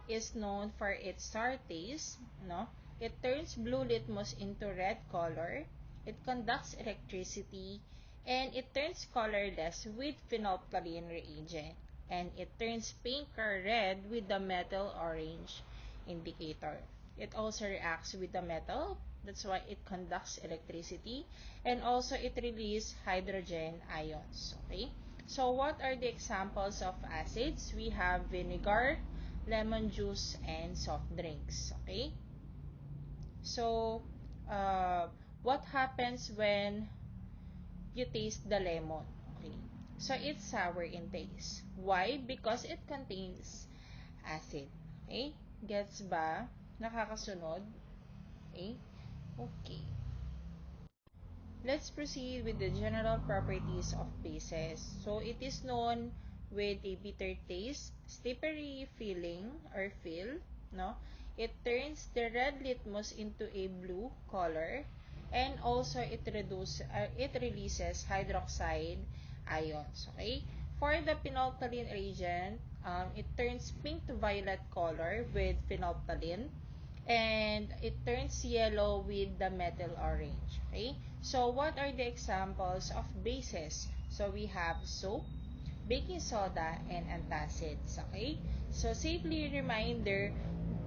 is known for its sour taste. No? It turns blue litmus into red color. It conducts electricity. And it turns colorless with phenolphthalein reagent. And it turns pink or red with the metal orange indicator. It also reacts with the metal. That's why it conducts electricity. And also it releases hydrogen ions. Okay? So what are the examples of acids? We have vinegar, lemon juice, and soft drinks. Okay? So, what happens when you taste the lemon? Okay. So, it's sour in taste. Why? Because it contains acid. Okay? Gets ba? Nakakasunod? Okay? Okay. Let's proceed with the general properties of bases. So, it is known with a bitter taste, slippery feeling or feel, no? It turns the red litmus into a blue color, and also it releases hydroxide ions, okay? For the phenolphthalein agent, it turns pink to violet color with phenolphthalein, and it turns yellow with the metal orange. Okay? So, what are the examples of bases? So, we have soap, baking soda, and antacids. Okay? So, safely reminder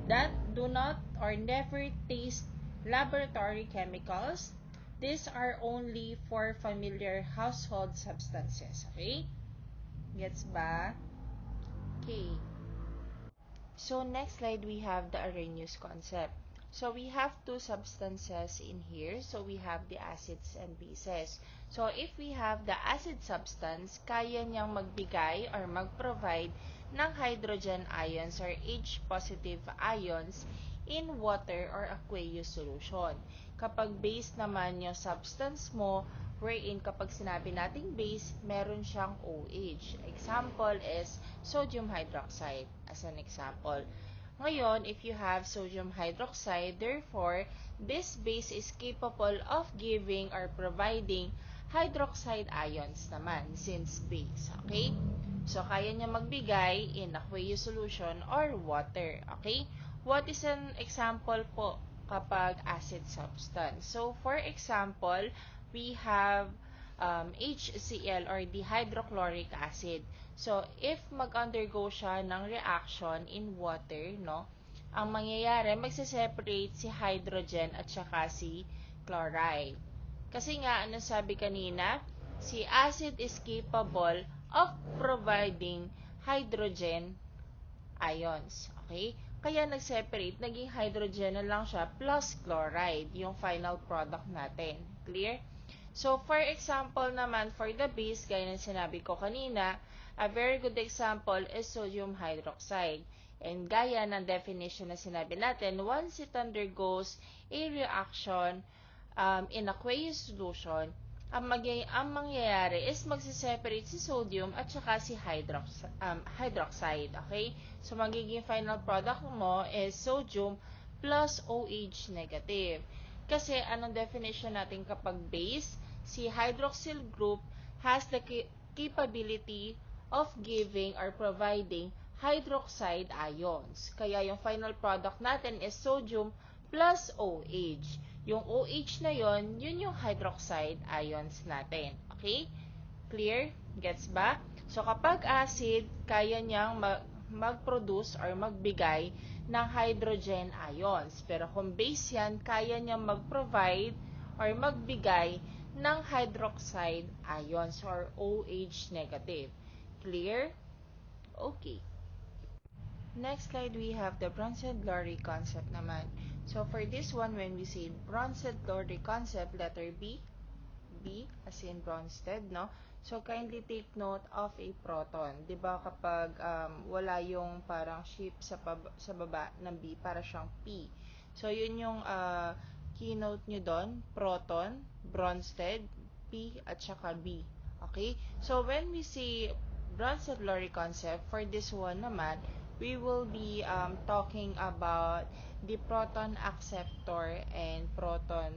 that do not or never taste laboratory chemicals. These are only for familiar household substances. Okay? Gets ba? Okay. So, next slide, we have the Arrhenius concept. So, we have two substances in here. So, we have the acids and bases. So, if we have the acid substance, kaya niyang magbigay or mag-provide ng hydrogen ions or H-positive ions in water or aqueous solution. Kapag base naman yung substance mo, wherein kapag sinabi nating base, meron siyang OH. Example is sodium hydroxide as an example. Ngayon, if you have sodium hydroxide, therefore, this base is capable of giving or providing hydroxide ions naman since base. Okay? So, kaya niya magbigay in aqueous solution or water. Okay? What is an example po kapag acid substance? So, for example, we have HCl or dihydrochloric acid. So, if mag-undergo siya ng reaction in water, no, ang mangyayari, magse-separate si hydrogen at saka si chloride. Kasi nga, ano sabi kanina? Si acid is capable of providing hydrogen ions. Okay? Kaya nag-separate, naging hydrogen na lang siya plus chloride, yung final product natin. Clear? So, for example naman, for the base, gaya ng sinabi ko kanina, a very good example is sodium hydroxide. And gaya ng definition na sinabi natin, once it undergoes a reaction in aqueous solution, ang mangyayari is magsiseparate si sodium at saka si hydroxide. Okay? So, magiging final product mo is sodium plus OH negative. Kasi, anong definition natin kapag base? Si hydroxyl group has the capability of giving or providing hydroxide ions. Kaya yung final product natin is sodium plus OH. Yung OH na yon, yun yung hydroxide ions natin. Okay? Clear? Gets ba? So, kapag acid, kaya niyang mag-produce or magbigay ng hydrogen ions. Pero kung base yan, kaya niyang mag-provide or magbigay ng hydroxide ions or OH negative. Clear? Okay. Next slide, we have the Bronsted-Lowry concept naman. So, for this one, when we say Bronsted-Lowry concept, letter B as in Bronsted, no? So, kindly take note of a proton. Diba kapag wala yung parang shape sa baba ng B, para siyang P. So, yun yung keynote nyo doon, proton, Bronsted, P, at saka B. Okay? So, when we say Bronsted-Lowry concept, for this one naman, we will be talking about the proton acceptor and proton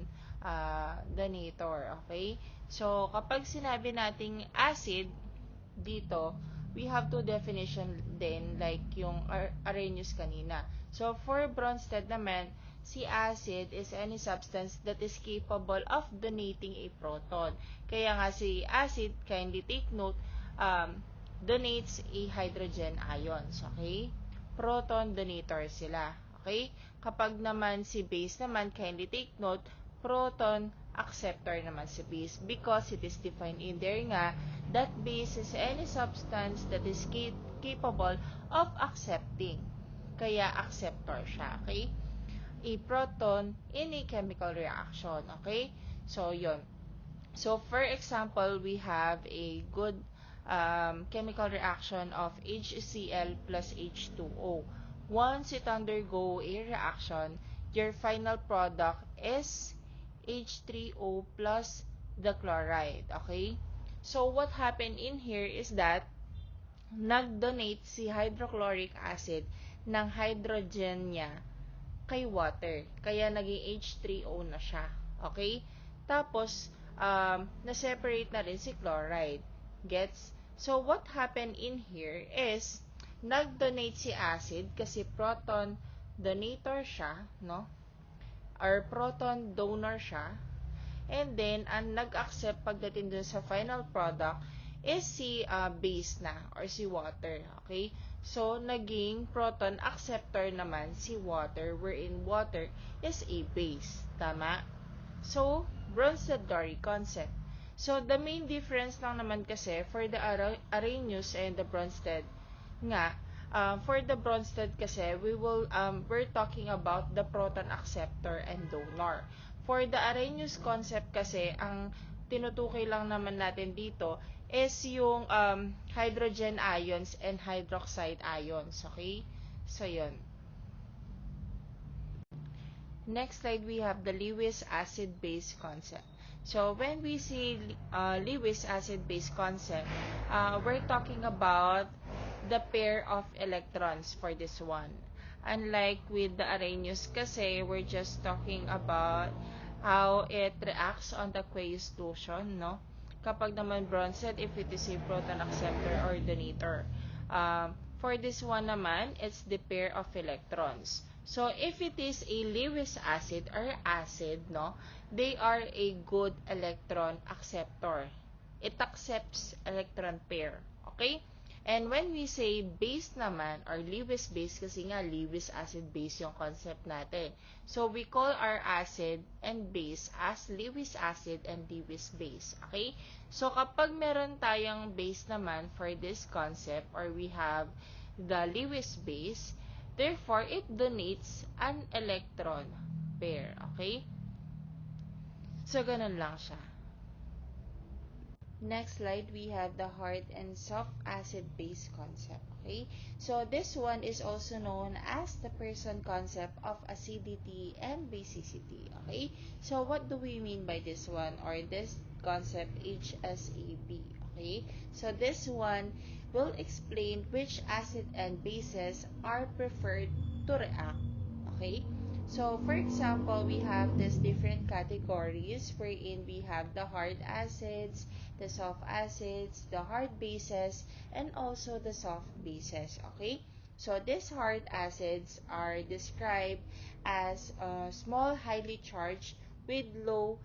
donator. Okay? So, kapag sinabi nating acid dito, we have two definition din like yung Arrhenius kanina. So, for Bronsted naman, si acid is any substance that is capable of donating a proton. Kaya nga si acid, kindly take note, donates a hydrogen ions. Okay? Proton donator sila. Okay? Kapag naman si base naman, kindly take note, proton acceptor naman si base because it is defined in there nga that base is any substance that is capable of accepting. Kaya acceptor siya. Okay? A proton in a chemical reaction. Okay? So, yon. So, for example, we have a good chemical reaction of HCl plus H2O. Once it undergo a reaction, your final product is H3O plus the chloride. Okay? So, what happened in here is that nag-donate si hydrochloric acid ng hydrogen niya kay water. Kaya naging H3O na siya. Okay? Tapos, na-separate na rin si chloride. Gets? So, what happened in here is, nag-donate si acid kasi proton donator siya, no? Or proton donor siya. And then, ang nag-accept pagdating dun sa final product is si base na or si water. Okay? So, naging proton acceptor naman si water wherein water is a base. Tama? So, Bronsted-Lowry concept. So, the main difference lang naman kasi for the Arrhenius and the Bronsted nga, for the Bronsted kasi, we're talking about the proton acceptor and donor. For the Arrhenius concept kasi, ang tinutukoy lang naman natin dito is yung hydrogen ions and hydroxide ions. Okay? So, yun. Next slide, we have the Lewis acid-base concept. So, when we see Lewis acid-base concept, we're talking about the pair of electrons for this one. Unlike with the Arrhenius kasi, we're just talking about how it reacts on the aqueous solution, no? Kapag naman Bronsted, if it is a proton acceptor or donator. For this one naman, it's the pair of electrons. So, if it is a Lewis acid or acid, no, they are a good electron acceptor. It accepts electron pair. Okay? And when we say base naman, or Lewis base, kasi nga Lewis acid base yung concept natin. So, we call our acid and base as Lewis acid and Lewis base. Okay? So, kapag meron tayong base naman for this concept, or we have the Lewis base, therefore, it donates an electron pair. Okay? So, ganun lang siya. Next slide, we have the hard and soft acid-base concept. Okay? So, this one is also known as the person concept of acidity and basicity. Okay? So, what do we mean by this one, or this concept HSAB? Okay? So, this one will explain which acid and bases are preferred to react. Okay? So, for example, we have these different categories wherein we have the hard acids, the soft acids, the hard bases, and also the soft bases. Okay? So, these hard acids are described as small, highly charged with low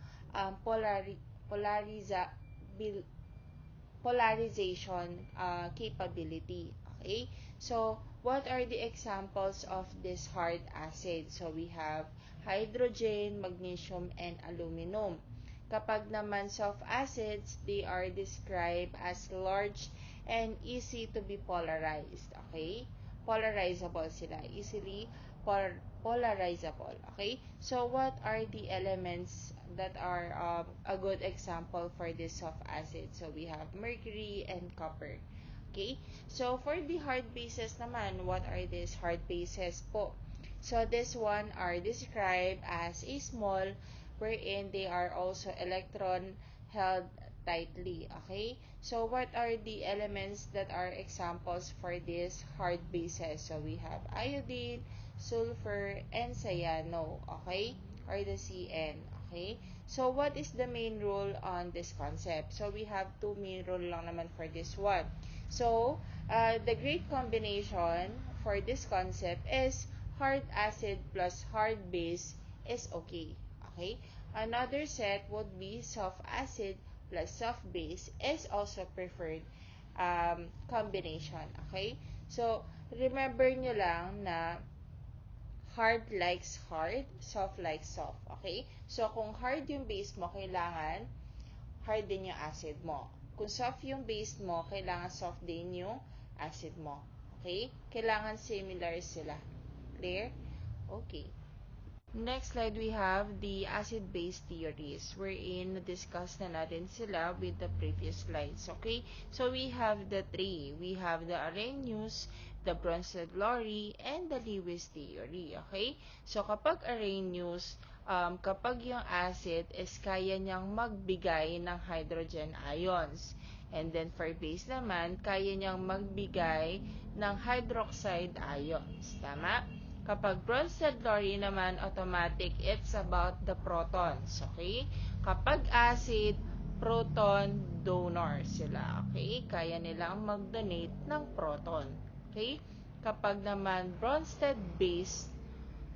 polarization capability. Okay? So, what are the examples of this hard acid? So, we have hydrogen, magnesium, and aluminum. Kapag naman soft acids, they are described as large and easy to be polarized. Okay? Polarizable sila. Easily polarizable. Okay? So, what are the elements that are a good example for this soft acid? So, we have mercury and copper. Okay? So, for the hard bases naman, what are these hard bases po? So, this one are described as a small, wherein they are also electron held tightly. Okay? So, what are the elements that are examples for these hard bases? So, we have iodine, sulfur, and cyano. Okay? Or the CN. Okay? So, what is the main rule on this concept? So, we have two main rule lang naman for this one. So, the great combination for this concept is hard acid plus hard base is okay. Okay? Another set would be soft acid plus soft base is also preferred combination. Okay? So, remember nyo lang na hard likes hard, soft likes soft. Okay? So, kung hard yung base mo, kailangan hard din yung acid mo. Kung soft yung base mo, kailangan soft din yung acid mo. Okay? Kailangan similar sila. Clear? Okay. Next slide, we have the acid-base theories, wherein na-discuss na natin sila with the previous slides, okay? So, we have the three. We have the Arrhenius, the Bronsted-Lowry, and the Lewis theory, okay? So, kapag Arrhenius, kapag yung acid is kaya niyang magbigay ng hydrogen ions. And then, for base naman, kaya niyang magbigay ng hydroxide ions. Tama? Kapag Bronsted-Lowry naman, automatic, it's about the protons, okay? Kapag acid, proton donor sila, okay? Kaya nilang mag-donate ng proton, okay? Kapag naman Bronsted-base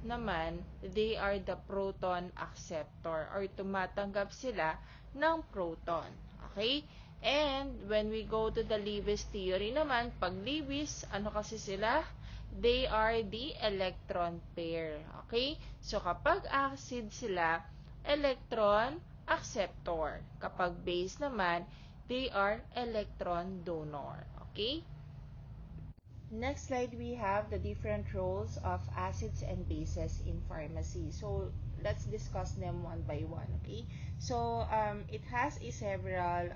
naman, they are the proton acceptor or tumatanggap sila ng proton, okay? And when we go to the Lewis theory naman, pag Lewis, ano kasi sila? They are the electron pair. Okay? So, kapag acid sila, electron acceptor. Kapag base naman, they are electron donor. Okay? Next slide, we have the different roles of acids and bases in pharmacy. So, let's discuss them one by one, okay? So, it has several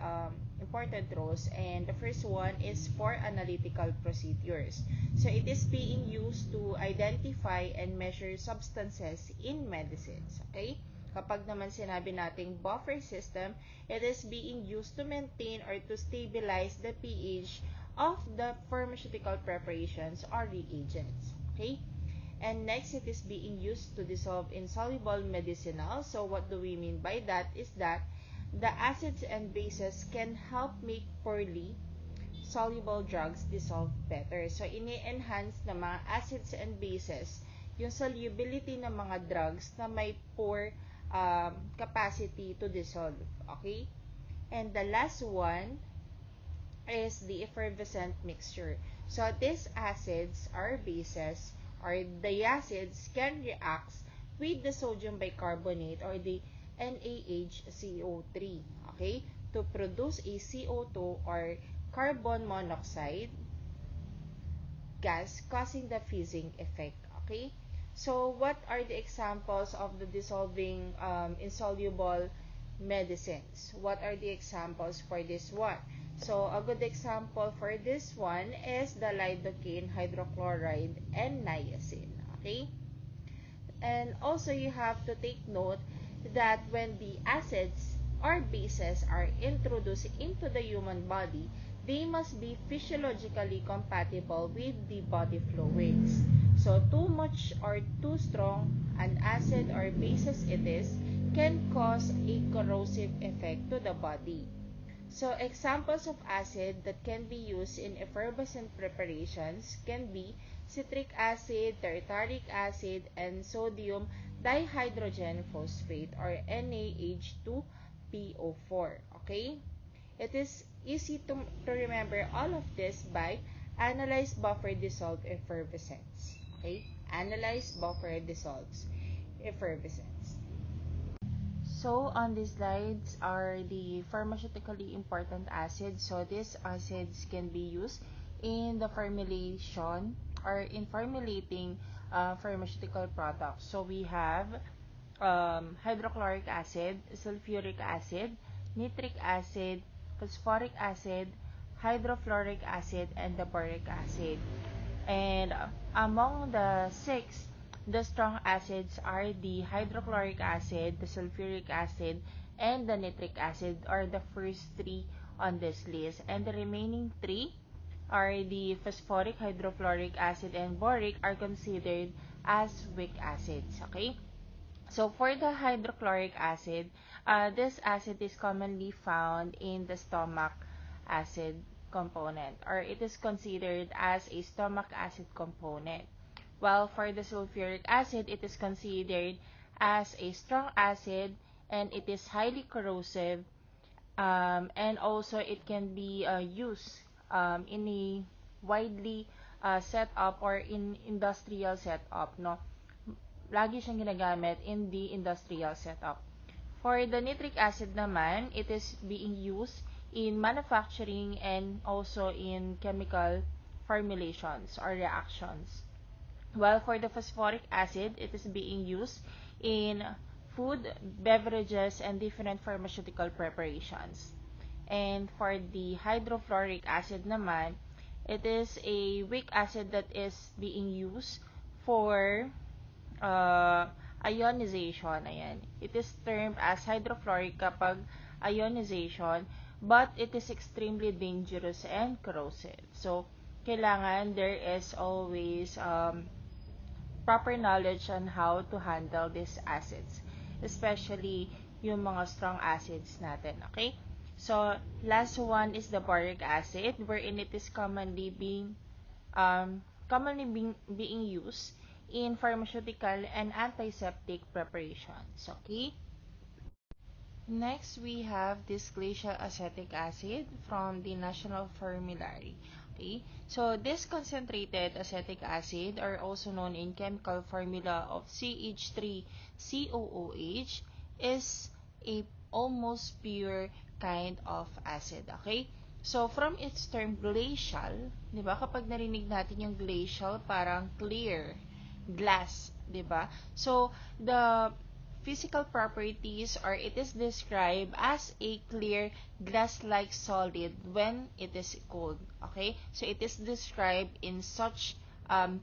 important roles, and the first one is for analytical procedures. So, it is being used to identify and measure substances in medicines, okay? Kapag naman sinabi nating buffer system, it is being used to maintain or to stabilize the pH of the pharmaceutical preparations or reagents. Okay? And next, it is being used to dissolve insoluble medicinal. So, what do we mean by that is that the acids and bases can help make poorly soluble drugs dissolve better. So, ini-enhance ng mga acids and bases yung solubility ng mga drugs na may poor capacity to dissolve. Okay? And the last one is the effervescent mixture. So, these acids or bases or diacids can react with the sodium bicarbonate or the NaHCO3, okay, to produce a CO2 or carbon monoxide gas causing the fizzing effect, okay? So, what are the examples of the dissolving insoluble medicines? What are the examples for this one? So, a good example for this one is the lidocaine hydrochloride and niacin, okay? And also, you have to take note that when the acids or bases are introduced into the human body, they must be physiologically compatible with the body fluids. So, too much or too strong an acid or bases it is can cause a corrosive effect to the body. So, examples of acid that can be used in effervescent preparations can be citric acid, tartaric acid, and sodium dihydrogen phosphate or NaH2PO4. Okay? It is easy to remember all of this by analyze buffer dissolved effervescence. Okay? Analyze buffer dissolves effervescence. So, on these slides are the pharmaceutically important acids. So, these acids can be used in the formulation or in formulating pharmaceutical products. So, we have hydrochloric acid, sulfuric acid, nitric acid, phosphoric acid, hydrofluoric acid, and the boric acid. And among the six, the strong acids are the hydrochloric acid, the sulfuric acid, and the nitric acid are the first three on this list. And the remaining three are the phosphoric, hydrofluoric acid, and boric are considered as weak acids. Okay? So for the hydrochloric acid, this acid is commonly found in the stomach acid component, or it is considered as a stomach acid component. While for the sulfuric acid, it is considered as a strong acid and it is highly corrosive, and also it can be used in a widely setup or in industrial setup, no? Lagi siyang ginagamit in the industrial setup. For the nitric acid naman, it is being used in manufacturing and also in chemical formulations or reactions. while for the phosphoric acid, it is being used in food, beverages, and different pharmaceutical preparations. And for the hydrofluoric acid naman, it is a weak acid that is being used for uh, ionization. Ayan. It is termed as hydrofluoric kapag ionization, but it is extremely dangerous and corrosive. So, kailangan there is always proper knowledge on how to handle these acids, especially yung mga strong acids natin, okay? So, last one is the boric acid, wherein it is commonly being used in pharmaceutical and antiseptic preparations, okay? Next, we have this glacial acetic acid from the National Formulary. Okay, so this concentrated acetic acid, or also known in chemical formula of CH3COOH, is a almost pure kind of acid. Okay, so from its term glacial, di ba, kapag narinig natin yung glacial, parang clear, glass, di ba? So, the physical properties, or it is described as a clear glass-like solid when it is cold. Okay, so it is described in such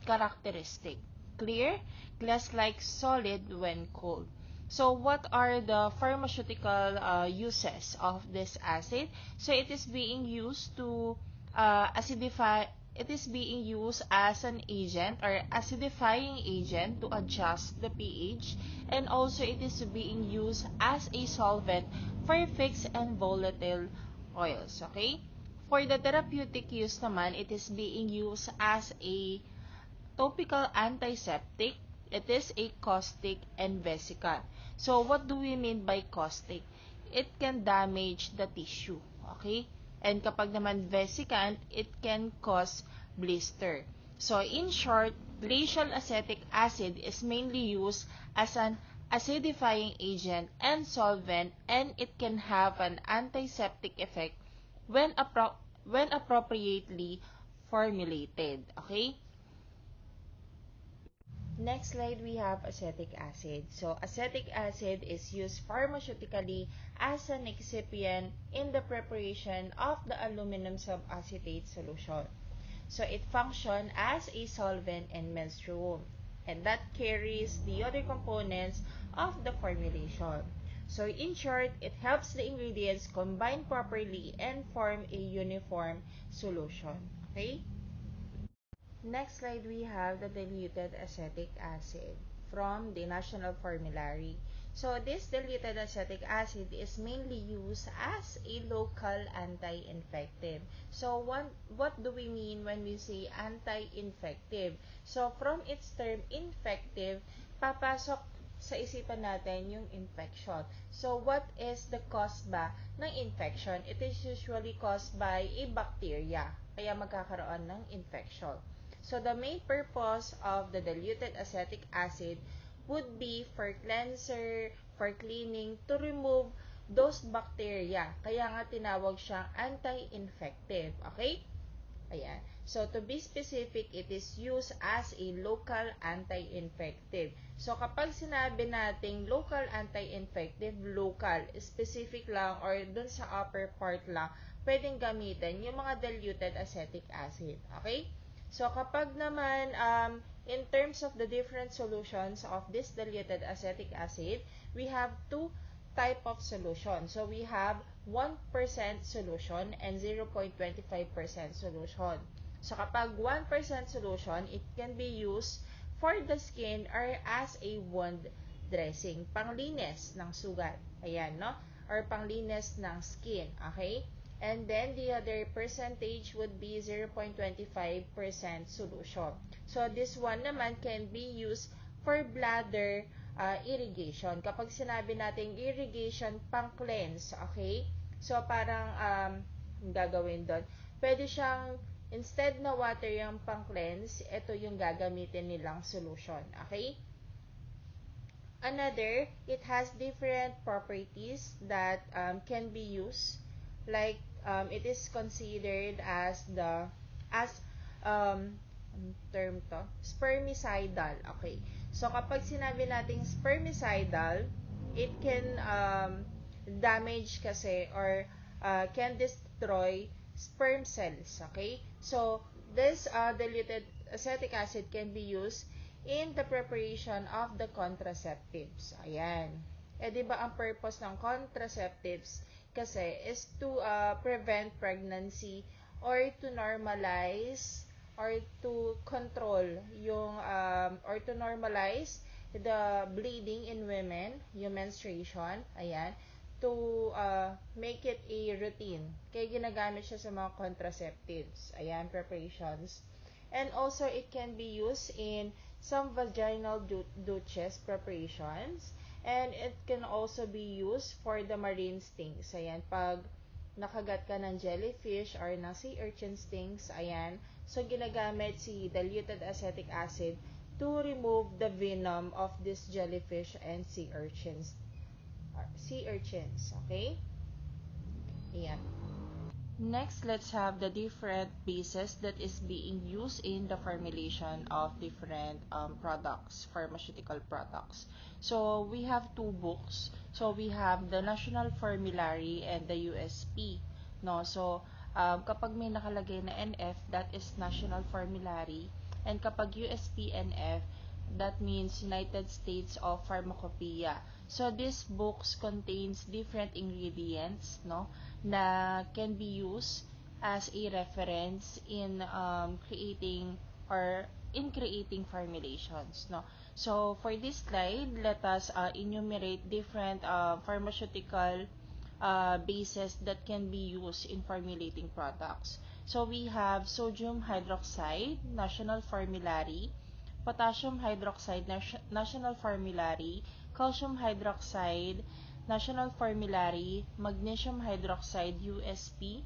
characteristic: clear glass-like solid when cold. So what are the pharmaceutical uses of this acid? So it is being used to acidify. It is being used as an agent or acidifying agent to adjust the pH, and also it is being used as a solvent for fixed and volatile oils. Okay? For the therapeutic use naman, it is being used as a topical antiseptic. It is a caustic and vesicant. So, what do we mean by caustic? It can damage the tissue. Okay? And kapag naman vesicant, it can cause blister. So, in short, glacial acetic acid is mainly used as an acidifying agent and solvent, and it can have an antiseptic effect when appropriately formulated. Okay? Next slide, we have acetic acid. So, acetic acid is used pharmaceutically as an excipient in the preparation of the aluminum subacetate solution. So, it functions as a solvent in menstruum, and that carries the other components of the formulation. So, in short, it helps the ingredients combine properly and form a uniform solution. Okay? Next slide, we have the diluted acetic acid from the National Formulary. So, this diluted acetic acid is mainly used as a local anti-infective. So, what do we mean when we say anti-infective? So, from its term infective, papasok sa isipan natin yung infection. So, what is the cause ba ng infection? It is usually caused by a bacteria, kaya magkakaroon ng infection. So, the main purpose of the diluted acetic acid would be for cleanser, for cleaning, to remove those bacteria. Kaya nga tinawag siyang anti-infective. Okay? Ayan. So, to be specific, it is used as a local anti-infective. So, kapag sinabi nating local anti-infective, local, specific lang, or dun sa upper part lang, pwedeng gamitin yung mga diluted acetic acid. Okay? So, kapag naman, in terms of the different solutions of this diluted acetic acid, we have two type of solution. So, we have 1% solution and 0.25% solution. So, kapag 1% solution, it can be used for the skin or as a wound dressing. Panglinis ng sugat. Ayan, no? Or panglinis ng skin. Okay? And then, the other percentage would be 0.25% solution. So, this one naman can be used for bladder irrigation. Kapag sinabi natin irrigation, pang-cleanse, okay? So, parang, gagawin doon. Pwede siyang, instead na water yung pang-cleanse, ito yung gagamitin nilang solution, okay? Another, it has different properties that can be used. Like, it is considered as the, as, um, Ang term to? Spermicidal. Okay. So, kapag sinabi nating spermicidal, it can damage kasi or can destroy sperm cells. Okay? So, this diluted acetic acid can be used in the preparation of the contraceptives. Ayan. Di ba ang purpose ng contraceptives kasi is to prevent pregnancy or to normalize or to control yung or to normalize the bleeding in women, yung menstruation, ayan, to make it a routine. Kaya ginagamit siya sa mga contraceptives, ayan, preparations. And also, it can be used in some vaginal douches preparations. And it can also be used for the marine stings. Ayan, pag nakagat ka ng jellyfish or ng sea urchin stings, ayan, so ginagamit si diluted acetic acid to remove the venom of this jellyfish and sea urchins. Okay? Ayan. Next, let's have the different bases that is being used in the formulation of different products, pharmaceutical products. So, we have two books. So, we have the National Formulary and the USP. No? So, kapag may nakalagay na NF, that is National Formulary. And kapag USP NF, that means United States of Pharmacopoeia. So, these books contains different ingredients, no, na can be used as a reference in creating formulations, no. So, for this slide, let us enumerate different pharmaceutical bases that can be used in formulating products. So, we have sodium hydroxide, National Formulary, potassium hydroxide, National Formulary, calcium hydroxide, National Formulary, magnesium hydroxide, USP,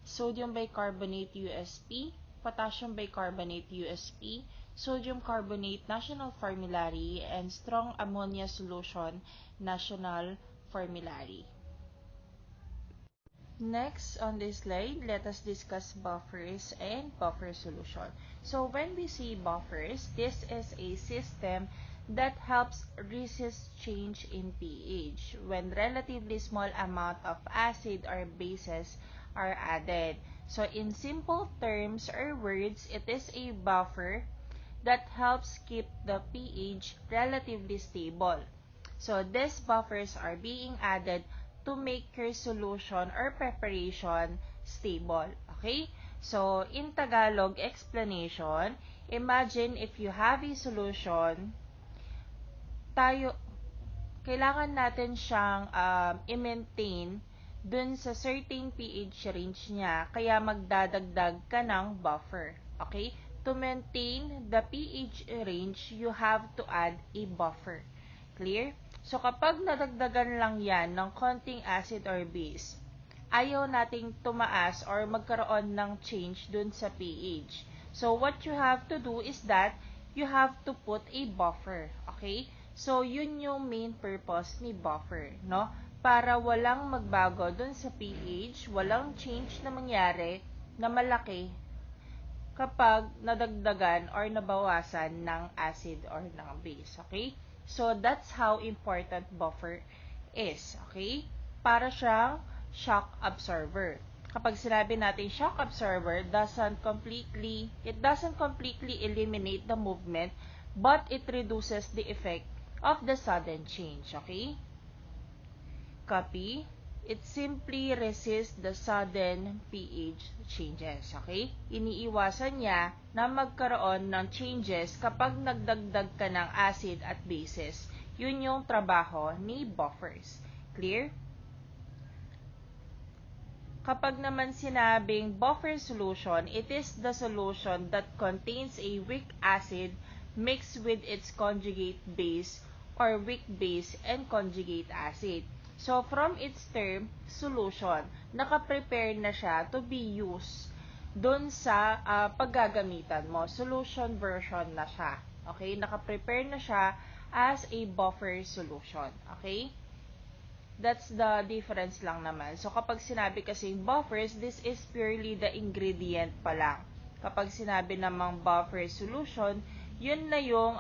sodium bicarbonate, USP, potassium bicarbonate, USP, sodium carbonate, National Formulary, and strong ammonia solution, National Formulary. Next, on this slide, let us discuss buffers and buffer solution. So, when we see buffers, this is a system that helps resist change in pH when relatively small amount of acid or bases are added. So, in simple terms or words, it is a buffer that helps keep the pH relatively stable. So, these buffers are being added to make your solution or preparation stable. Okay? So, in Tagalog explanation, imagine if you have a solution, kailangan natin siyang i-maintain dun sa certain pH range niya, kaya magdadagdag ka ng buffer. Okay? To maintain the pH range, you have to add a buffer. Clear? So, kapag nadagdagan lang yan ng konting acid or base, ayaw nating tumaas or magkaroon ng change dun sa pH. So, what you have to do is that you have to put a buffer. Okay? So, yun yung main purpose ni buffer, no? Para walang magbago dun sa pH, walang change na mangyari na malaki kapag nadagdagan or nabawasan ng acid or ng base. Okay? So, that's how important buffer is. Okay? Para siyang shock absorber. Kapag sinabi natin shock absorber, it doesn't completely eliminate the movement, but it reduces the effect of the sudden change. Okay? Copy. It simply resists the sudden pH changes. Okay? Iniiwasan niya na magkaroon ng changes kapag nagdagdag ka ng acid at bases. Yun yung trabaho ni buffers. Clear? Kapag naman sinabing buffer solution, it is the solution that contains a weak acid mixed with its conjugate base or weak base and conjugate acid. So, from its term, solution, nakaprepare na siya to be used dun sa paggagamitan mo. Solution version na siya. Okay? Nakaprepare na siya as a buffer solution. Okay? That's the difference lang naman. So, kapag sinabi kasing buffers, this is purely the ingredient pa lang. Kapag sinabi namang buffer solution, yun na yung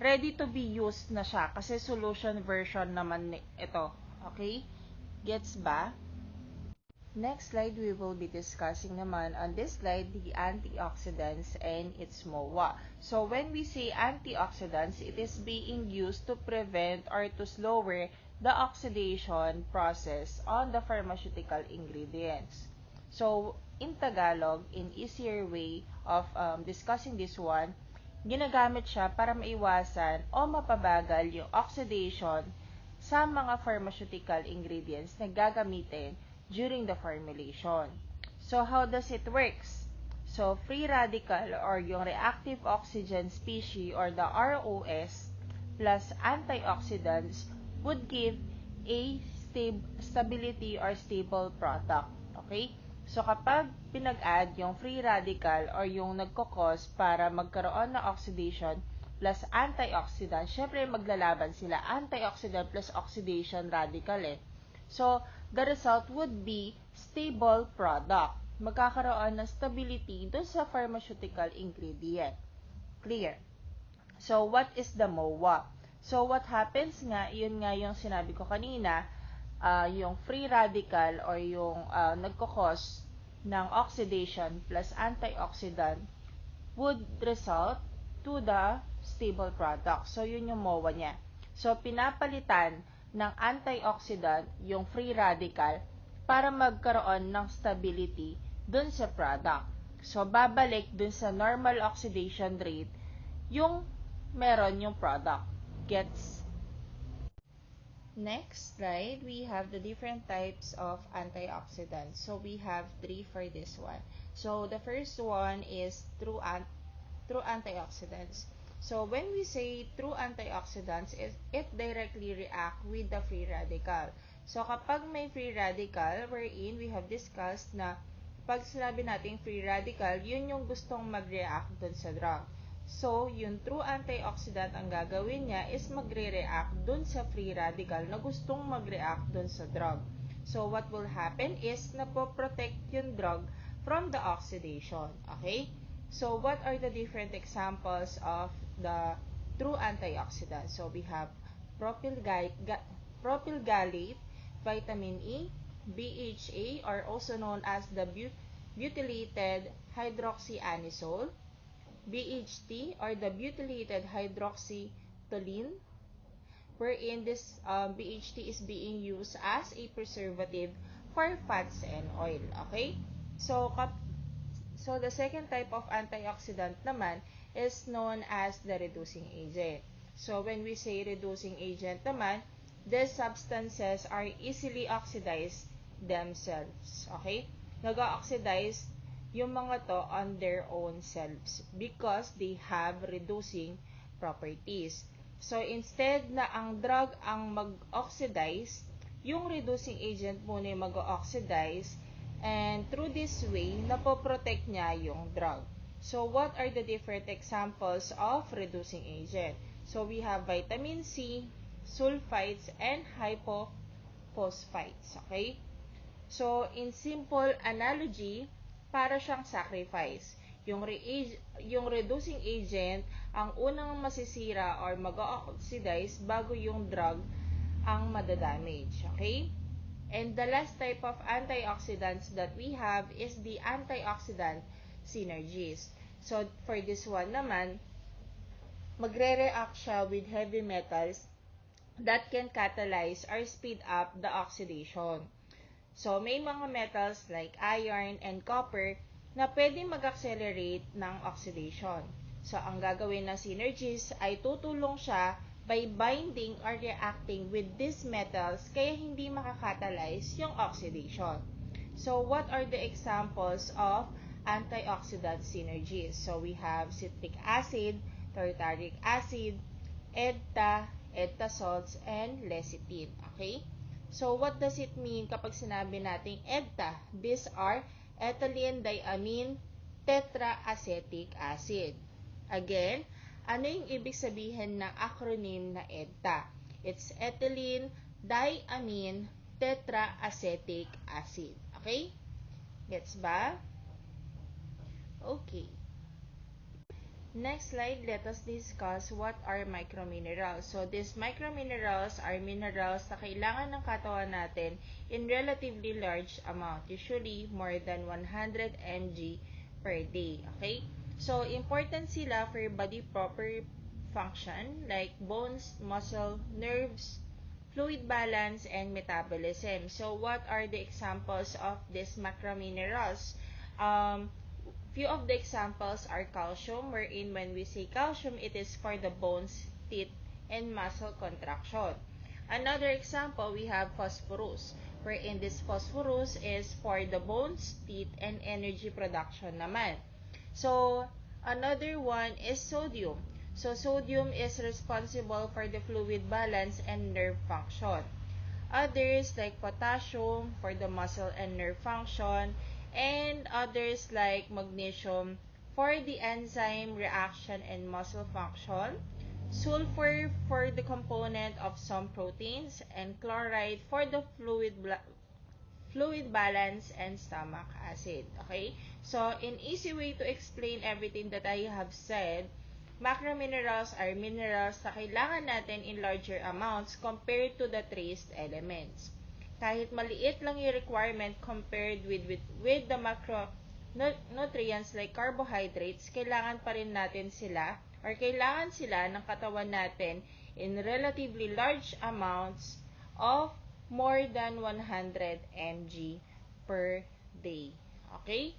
ready to be used na siya kasi solution version naman ito. Okay? Gets ba? Next slide, we will be discussing naman on this slide the antioxidants and its MOA. So when we say antioxidants, it is being used to prevent or to slower the oxidation process on the pharmaceutical ingredients. So in Tagalog, in easier way of discussing this one, ginagamit siya para maiwasan o mapabagal yung oxidation sa mga pharmaceutical ingredients na gagamitin during the formulation. So, how does it works? So, free radical or yung reactive oxygen species or the ROS plus antioxidants would give a stability or stable product. Okay? So, kapag pinag-add yung free radical or yung nagkakos para magkaroon ng oxidation plus antioxidant, syempre maglalaban sila. Antioxidant plus oxidation radical eh. So, the result would be stable product. Magkakaroon ng stability dun sa pharmaceutical ingredient. Clear? So, what is the MOA? So, what happens nga, yun nga yung sinabi ko kanina, yung free radical or yung nagkakos ng oxidation plus antioxidant would result to the stable product. So, yun yung MOA niya. So, pinapalitan ng antioxidant yung free radical para magkaroon ng stability dun sa product. So, babalik dun sa normal oxidation rate yung meron yung product. Gets? Next slide, we have the different types of antioxidants. So, we have 3 for this one. So, the first one is true antioxidants. So, when we say true antioxidants, it directly react with the free radical. So, kapag may free radical, wherein we have discussed na pag sinabi natin free radical, yun yung gustong mag-react dun sa drug. So, yung true antioxidant ang gagawin niya is magre-react dun sa free radical na gustong mag-react dun sa drug. So, what will happen is napoprotect yung drug from the oxidation. Okay? So, what are the different examples of the true antioxidants? So, we have propylgallate, vitamin E, BHA, or also known as the butylated hydroxyanisole, BHT, or the butylated hydroxytoluene, wherein this BHT is being used as a preservative for fats and oil. Okay? So, the second type of antioxidant naman is known as the reducing agent. So, when we say reducing agent naman, these substances are easily oxidized themselves. Okay? Nag-oxidize yung mga to on their own selves because they have reducing properties. So, instead na ang drug ang mag-oxidize, yung reducing agent muna yung mag-oxidize, and through this way, napoprotect niya yung drug. So, what are the different examples of reducing agent? So, we have vitamin C, sulfites, and hypophosphites. Okay? So, in simple analogy, para siyang sacrifice. Yung reducing agent, ang unang masisira or mag-oxidize bago yung drug ang madadamage. Okay? And the last type of antioxidants that we have is the antioxidant synergies. So, for this one naman, magre-react siya with heavy metals that can catalyze or speed up the oxidation. So, may mga metals like iron and copper na pwedeng mag-accelerate ng oxidation. So, ang gagawin ng synergies ay tutulong siya by binding or reacting with these metals kaya hindi makakatalyze yung oxidation. So, what are the examples of antioxidant synergies? So, we have citric acid, tartaric acid, EDTA salts, and lecithin. Okay? So, what does it mean kapag sinabi nating EDTA? These are ethylene diamine tetraacetic acid. Again, ano yung ibig sabihin ng acronym na EDTA? It's ethylene diamine tetraacetic acid. Okay? Gets ba? Okay. Next slide, let us discuss what are microminerals. So, these microminerals are minerals na kailangan ng katawan natin in relatively large amount, usually more than 100 mg per day. Okay? So, important sila for body proper function like bones, muscle, nerves, fluid balance, and metabolism. So, what are the examples of these macrominerals? Few of the examples are calcium, wherein when we say calcium, it is for the bones, teeth, and muscle contraction. Another example, we have phosphorus, wherein this phosphorus is for the bones, teeth, and energy production naman. So, another one is sodium. So, sodium is responsible for the fluid balance and nerve function. Others like potassium for the muscle and nerve function, and others like magnesium for the enzyme reaction and muscle function, sulfur for the component of some proteins, and chloride for the fluid balance and stomach acid. Okay? So, in easy way to explain everything that I have said, macrominerals are minerals na kailangan natin in larger amounts compared to the trace elements. Kahit maliit lang yung requirement compared with the macronutrients like carbohydrates, kailangan pa rin natin sila or kailangan sila ng katawan natin in relatively large amounts of more than 100 mg per day. Okay?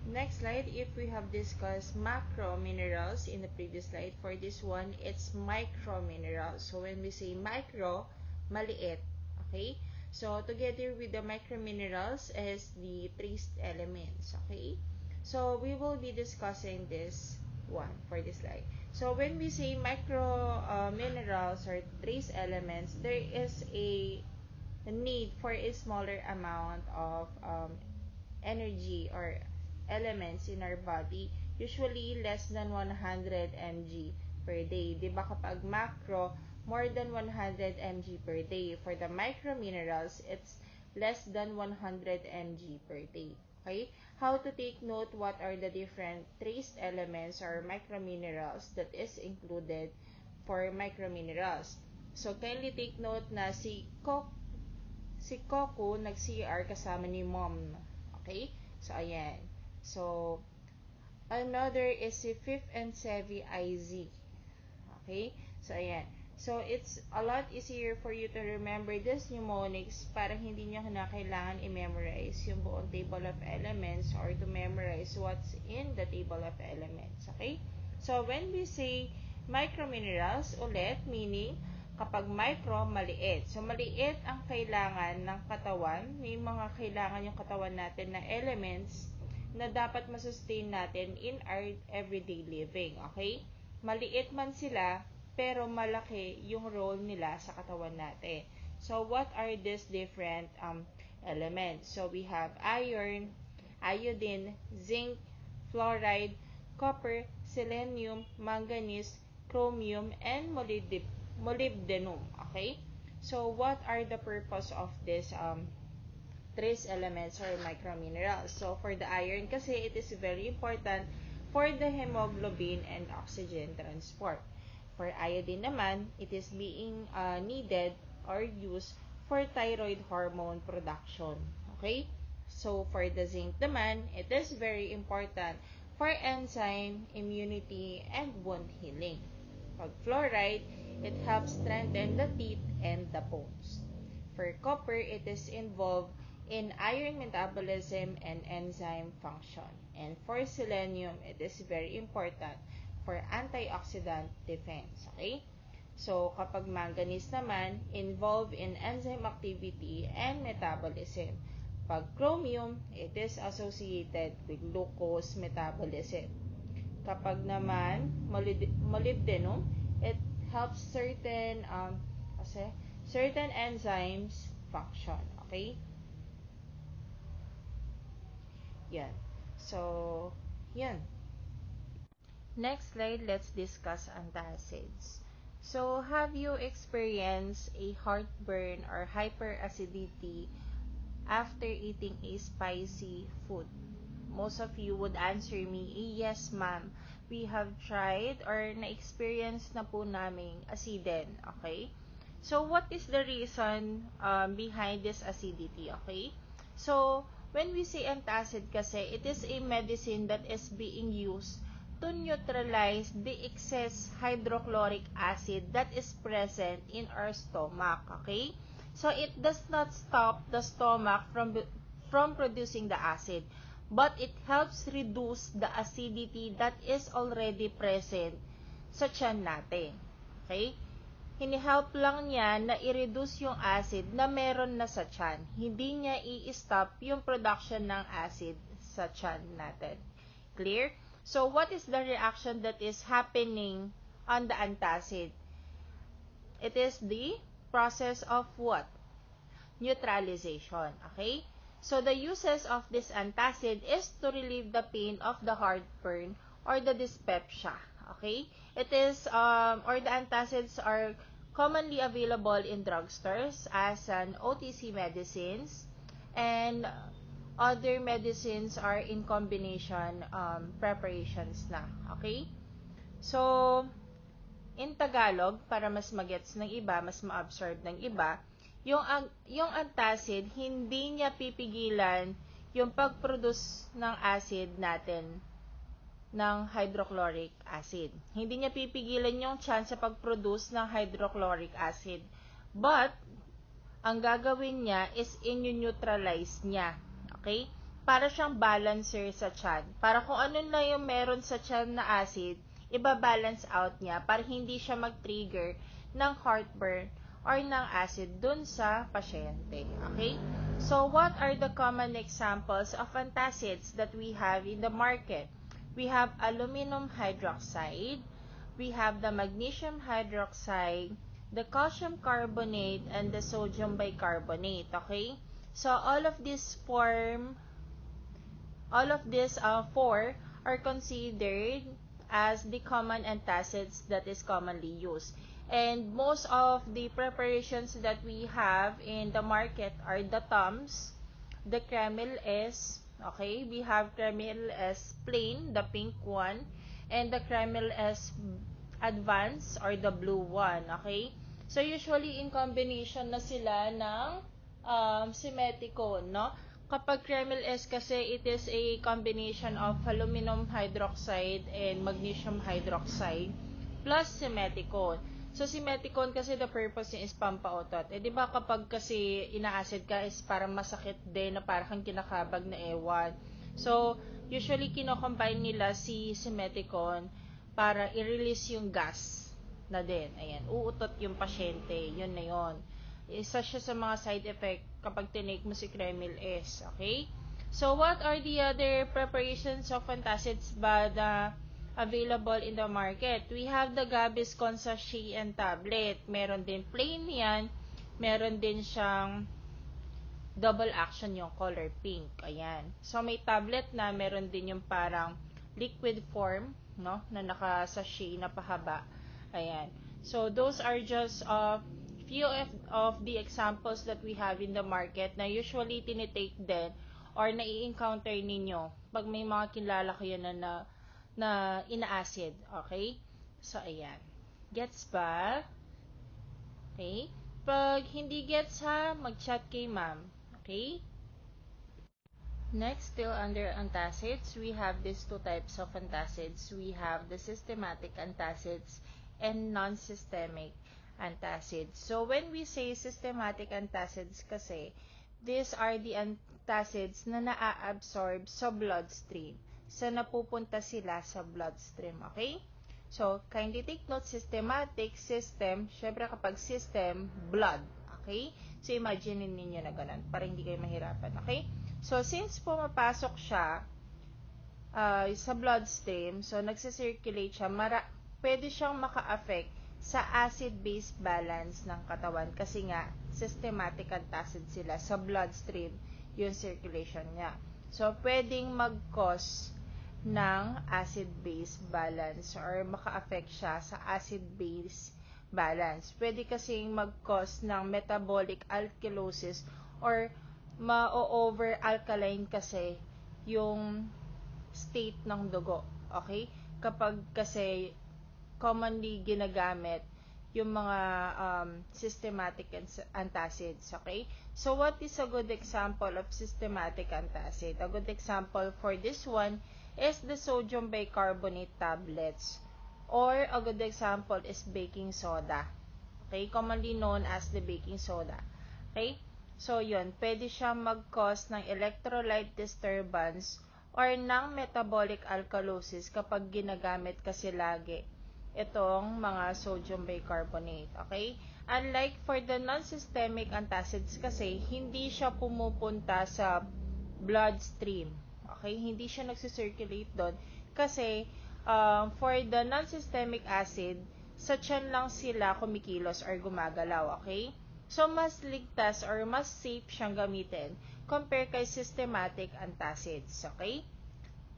Next slide, if we have discussed macro minerals in the previous slide, for this one, it's micro minerals. So, when we say micro, maliit. Okay? So, together with the micro minerals is the trace elements. Okay? So, we will be discussing this one for this slide. So, when we say micro minerals or trace elements, there is a need for a smaller amount of energy or elements in our body, usually less than 100 mg per day. Diba kapag macro, more than 100 mg per day. For the micro minerals, it's less than 100 mg per day. Okay? How to take note what are the different trace elements or microminerals that is included for microminerals. So, kindly take note na si Coco nag-CR kasama ni Mom. Okay? So, ayan. So, another is si Fifth and Sevi IZ. Okay? So, ayan. So, it's a lot easier for you to remember this mnemonics para hindi nyo na kailangan i-memorize yung buong table of elements or to memorize what's in the table of elements. Okay? So, when we say microminerals, ulit, meaning, kapag micro, maliit. So, maliit ang kailangan ng katawan. May mga kailangan yung katawan natin na elements na dapat masustain natin in our everyday living. Okay? Maliit man sila, pero malaki yung role nila sa katawan natin. So, what are these different elements? So, we have iron, iodine, zinc, fluoride, copper, selenium, manganese, chromium, and molybdenum. Okay? So, what are the purpose of this trace elements or microminerals? So, for the iron kasi, it is very important for the hemoglobin and oxygen transport. For iodine naman, it is being needed or used for thyroid hormone production. Okay? So, for the zinc naman, it is very important for enzyme, immunity, and wound healing. Pag fluoride, it helps strengthen the teeth and the bones. For copper, it is involved in iron metabolism and enzyme function. And for selenium, it is very important for antioxidant defense. Okay? So, kapag manganese naman, involved in enzyme activity and metabolism. Pag chromium, it is associated with glucose metabolism. Kapag naman molybdenum, it helps certain enzymes function. Okay? Yan. So, yan. Next slide, let's discuss antacids. So, have you experienced a heartburn or hyperacidity after eating a spicy food? most of you would answer me, yes ma'am, we have tried or na-experience na po namin acidin, okay? So, what is the reason behind this acidity, okay? So, when we say antacid kasi, it is a medicine that is being used to neutralize the excess hydrochloric acid that is present in our stomach, okay? So, it does not stop the stomach from producing the acid, but it helps reduce the acidity that is already present sa tiyan natin, okay? Hini-help lang niya na i-reduce yung acid na meron na sa tiyan. Hindi niya i-stop yung production ng acid sa tiyan natin. Clear? So, what is the reaction that is happening on the antacid? It is the process of what? Neutralization. Okay? So, the uses of this antacid is to relieve the pain of the heartburn or the dyspepsia. Okay? It is, or the antacids are commonly available in drugstores as an OTC medicines, and other medicines are in combination preparations na. Okay? So, in Tagalog, para mas magets ng iba, mas ma-absorb ng iba, yung antacid, hindi niya pipigilan yung pag-produce ng acid natin ng hydrochloric acid. Hindi niya pipigilan yung chance sa pag-produce ng hydrochloric acid. But, ang gagawin niya is in-neutralize niya. Okay? Para siyang balancer sa tiyan. Para kung ano na yung meron sa tiyan na acid, iba-balance out niya para hindi siya mag-trigger ng heartburn or ng acid dun sa pasyente. Okay? So, what are the common examples of antacids that we have in the market? We have aluminum hydroxide, we have the magnesium hydroxide, the calcium carbonate, and the sodium bicarbonate, okay? So, all of these four are considered as the common antacids that is commonly used. And most of the preparations that we have in the market are the Tums, the Kremil S, okay? We have Kremil S plain, the pink one, and the Kremil S advanced or the blue one, okay? So, usually in combination na sila ng simeticone, no? Kapag Kremil S kasi, it is a combination of aluminum hydroxide and magnesium hydroxide plus simeticone. So, simeticone kasi the purpose niya is pampaotot. Eh, di ba kapag kasi ina-acid ka is parang masakit din na parang kinakabag na ewan. So, usually kino-combine nila si simeticone para i-release yung gas na din. Ayan, uutot yung pasyente. Yun na yun. Isa siya sa mga side effect kapag tinake mo si Kremil S. Okay? So, what are the other preparations of antacids ba na available in the market? We have the Gaviscon sachet and tablet. Meron din plain yan. Meron din siyang double action yung color pink. Ayan. So, may tablet na meron din yung parang liquid form, no? Na naka-sachet na pahaba. Ayan. So, those are just few of the examples that we have in the market na usually tinitake din or nai-encounter ninyo pag may mga kilala kayo na ina-acid. Okay? So, ayan. Gets ba? Okay? Pag hindi gets ha, mag-chat kay ma'am. Okay? Next, still under antacids, we have these two types of antacids. We have the systematic antacids and non-systemic antacids. So, when we say systematic antacids kasi, these are the antacids na naa-absorb sa bloodstream. So, napupunta sila sa bloodstream. Okay? So, kindly take note, systematic, system, syempre kapag system, blood. Okay? So, imagine ninyo na ganun para hindi kayo mahirapan. Okay? So, since pumapasok siya sa bloodstream, so nagsisirculate siya, pwede siyang maka-affect sa acid-base balance ng katawan kasi nga, systematic antacid sila sa bloodstream yung circulation niya. So, pwedeng mag-cause ng acid-base balance or maka-affect siya sa acid-base balance. Pwede kasing mag-cause ng metabolic alkalosis or ma-over-alkaline kasi yung state ng dugo. Okay? Kapag kasi commonly ginagamit yung mga systematic antacids. Okay? So, what is a good example of systematic antacid? A good example for this one is the sodium bicarbonate tablets, or a good example is baking soda. Okay? Commonly known as the baking soda. Okay? So, yun. Pwede siyang mag-cause ng electrolyte disturbance or ng metabolic alkalosis kapag ginagamit kasi lagi itong mga sodium bicarbonate. Okay? Unlike for the non-systemic antacids kasi, hindi siya pumupunta sa bloodstream. Okay? Hindi siya nagsisirculate doon. Kasi, for the non-systemic acid, sa tiyan lang sila kumikilos or gumagalaw. Okay? So, mas ligtas or mas safe siyang gamitin compare kay systematic antacids. Okay?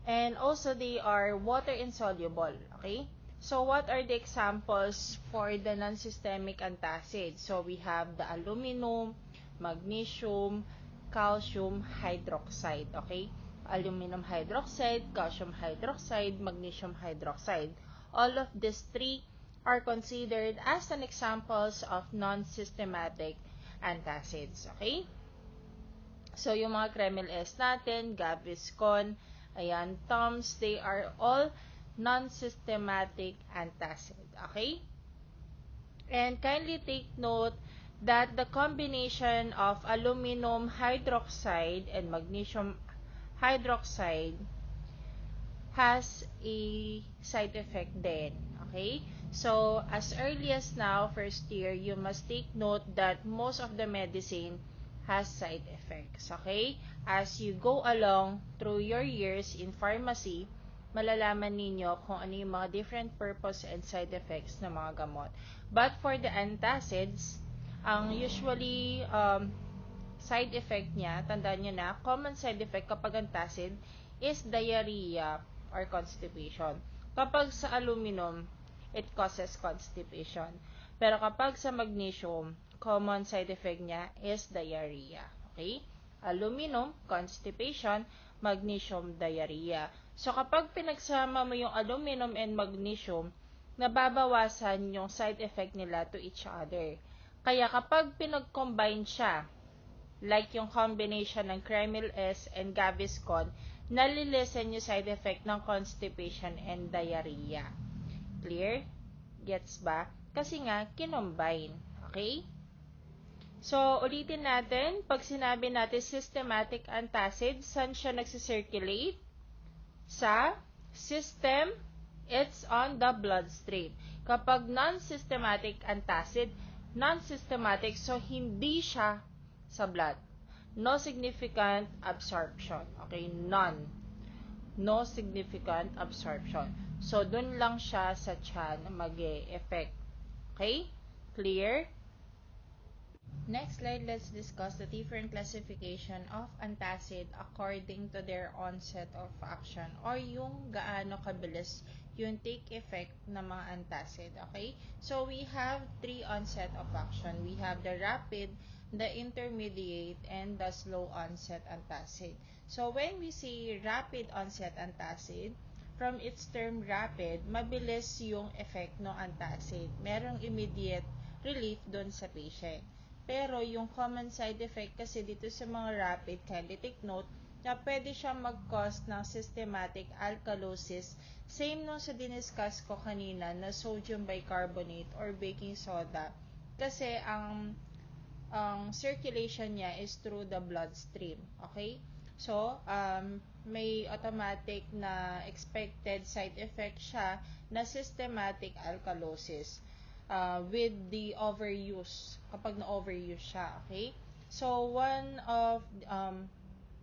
And also, they are water insoluble. Okay? So, what are the examples for the non-systemic antacids? So, we have the aluminum, magnesium, calcium hydroxide. Okay? Aluminum hydroxide, calcium hydroxide, magnesium hydroxide. All of these three are considered as an examples of non-systematic antacids. Okay? So, yung mga Kreml S natin, Gaviscon, ayan, Toms, they are all non-systematic antacid. Okay? And kindly take note that the combination of aluminum hydroxide and magnesium hydroxide has a side effect then. Okay? So, as early as now, first year, you must take note that most of the medicine has side effects. Okay? As you go along through your years in pharmacy, malalaman ninyo kung ano yung mga different purpose and side effects ng mga gamot. But for the antacids, ang usually side effect niya, tandaan nyo na, common side effect kapag antacid is diarrhea or constipation. Kapag sa aluminum, it causes constipation. Pero kapag sa magnesium, common side effect niya is diarrhea. Okay? Aluminum, constipation, magnesium, diarrhea. So, kapag pinagsama mo yung aluminum and magnesium, nababawasan yung side effect nila to each other. Kaya kapag pinag-combine siya, like yung combination ng Kreml S and Gaviscon, nalilesen yung side effect ng constipation and diarrhea. Clear? Gets ba? Kasi nga, kinombine. Okay? So, ulitin natin, pag sinabi natin systematic antacid, saan siya nagsisirculate? Sa system, it's on the bloodstream. Kapag non-systematic antacid, non-systematic, so hindi siya sa blood. No significant absorption. Okay, none. No significant absorption. So, dun lang siya sa tiyan mag-e-effect. Okay? Clear? Next slide, let's discuss the different classification of antacid according to their onset of action or yung gaano kabilis yung take effect ng mga antacid. Okay? So, we have three onset of action. We have the rapid, the intermediate, and the slow onset antacid. So, when we say rapid onset antacid, from its term rapid, mabilis yung effect ng antacid. Merong immediate relief doon sa patient. Pero yung common side effect kasi dito sa mga rapid, kindly take note, na pwede siyang mag-cause ng systematic alkalosis. Same nung sa diniscuss ko kanina na sodium bicarbonate or baking soda. Kasi ang circulation niya is through the bloodstream. Okay? So, may automatic na expected side effect siya na systematic alkalosis with the overuse, kapag na-overuse siya. Okay? So,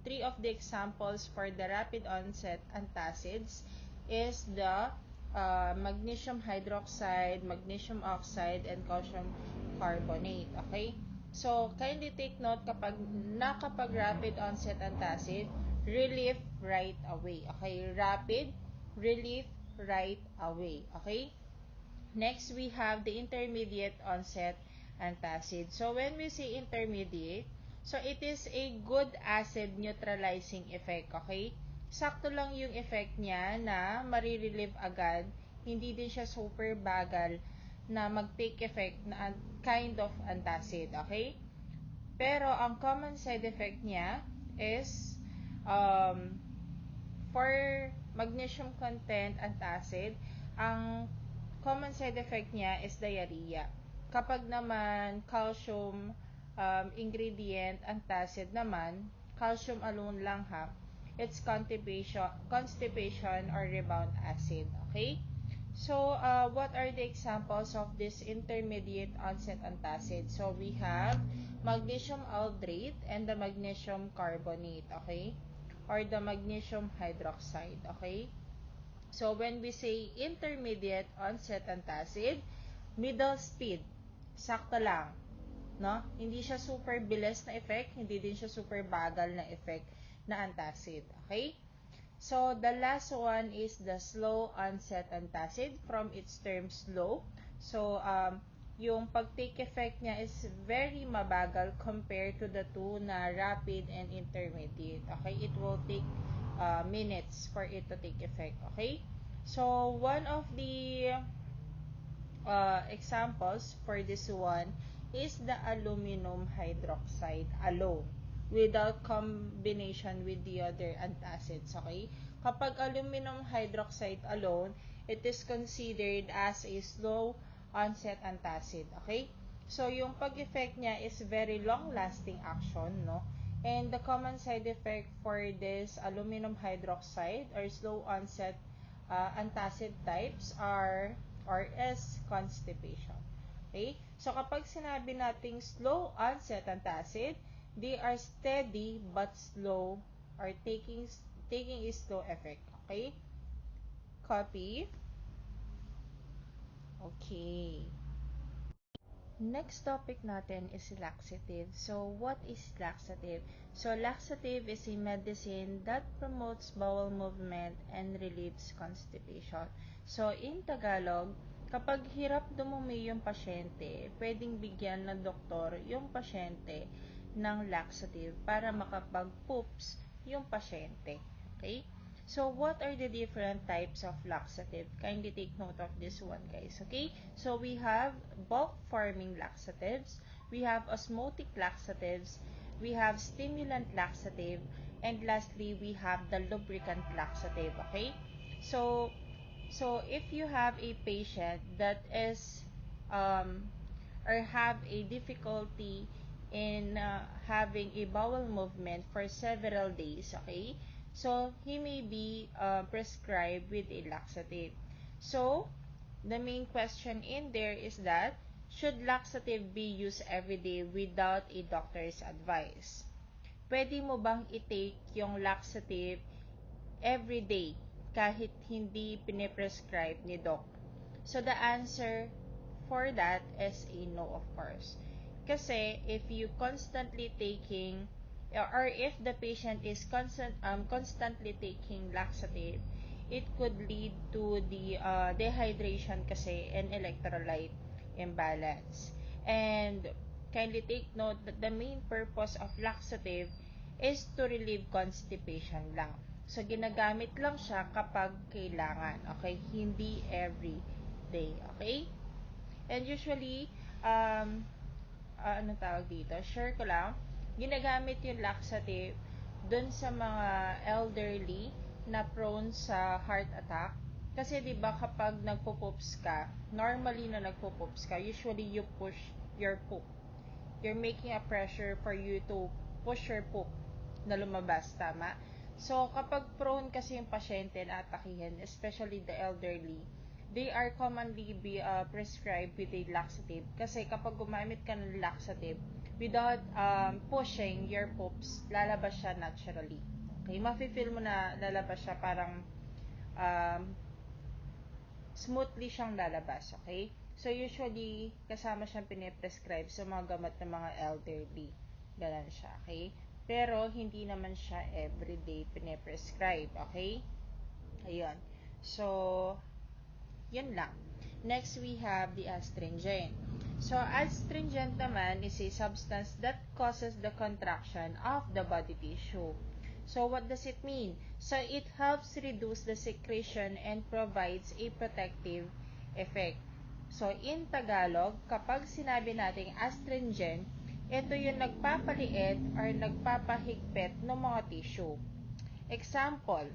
three of the examples for the rapid onset antacids is the magnesium hydroxide, magnesium oxide, and calcium carbonate. Okay? So, kindly take note kapag nakapag-rapid onset antacid, relief right away. Okay? Rapid, relief right away. Okay? Next, we have the intermediate onset antacid. So, when we say intermediate, so it is a good acid neutralizing effect. Okay? sakto lang yung effect niya na marirelieve agad. Hindi din siya super bagal na mag-take effect na kind of antacid, okay? Pero ang common side effect niya is um, for magnesium content antacid, ang common side effect niya is diarrhea. Kapag naman calcium ingredient antacid naman, calcium alone lang ha, it's constipation or rebound acid. Okay? So, what are the examples of this intermediate onset antacid? So, we have magnesium aldrate and the magnesium carbonate, okay? Or the magnesium hydroxide, okay? So, when we say intermediate onset antacid, middle speed, sakto lang, no? Hindi siya super bilis na effect, hindi din siya super bagal na effect na antacid, okay? So, the last one is the slow onset antacid from its term slow. So, yung pag-take effect niya is very mabagal compared to the two na rapid and intermediate. Okay? It will take minutes for it to take effect. Okay? So, one of the examples for this one is the aluminum hydroxide alone without combination with the other antacids, okay? Kapag aluminum hydroxide alone, it is considered as a slow onset antacid, okay? So, yung pag-effect niya is very long-lasting action, no? And the common side effect for this aluminum hydroxide or slow onset antacid types are or is constipation. Okay? So, kapag sinabi nating slow onset antacid, they are steady but slow or taking a slow effect. Okay? Copy. Okay. Next topic natin is laxative. So, what is laxative? So, laxative is a medicine that promotes bowel movement and relieves constipation. So, in Tagalog, kapag hirap dumumi yung pasyente, pwedeng bigyan ng doktor yung pasyente ng laxative para makapag-poops yung pasyente. Okay? So, what are the different types of laxative? Kindly take note of this one, guys. Okay? So, we have bulk-forming laxatives, we have osmotic laxatives, we have stimulant laxative, and lastly, we have the lubricant laxative. Okay? So, if you have a patient that is or have a difficulty in having a bowel movement for several days, okay? So, he may be prescribed with a laxative. So, the main question in there is that, should laxative be used every day without a doctor's advice? Pwede mo bang i-take yung laxative every day kahit hindi piniprescribe ni doc? So, the answer for that is a no, of course. Kasi, if you constantly taking, or if the patient is constantly taking laxative, it could lead to the dehydration kasi and electrolyte imbalance. And, kindly take note that the main purpose of laxative is to relieve constipation lang. So, ginagamit lang siya kapag kailangan, okay? Hindi every day, okay? And usually, ano tawag dito, share ko lang, ginagamit yung laxative dun sa mga elderly na prone sa heart attack. Kasi 'di ba kapag nagpo-poops ka, normally na nagpo-poops ka, usually you push your poop. You're making a pressure for you to push your poop na lumabas, tama? So, kapag prone kasi yung pasyente na atakihin, especially the elderly, they are commonly be prescribed with a laxative. Kasi kapag gumamit ka ng laxative, without pushing your poops, lalabas siya naturally. Okay? Mafe-feel mo na lalabas siya parang um, smoothly siyang lalabas. Okay? So, usually, kasama siyang piniprescribe sa mga gamot ng mga elderly. Ganun siya. Okay? Pero, hindi naman siya everyday piniprescribe. Okay? Ayun. So, yun lang. Next, we have the astringent. So, astringent naman is a substance that causes the contraction of the body tissue. So what does it mean? So it helps reduce the secretion and provides a protective effect. So in Tagalog, kapag sinabi nating astringent, ito yung nagpapaliit or nagpapahigpit ng mga tissue. Example,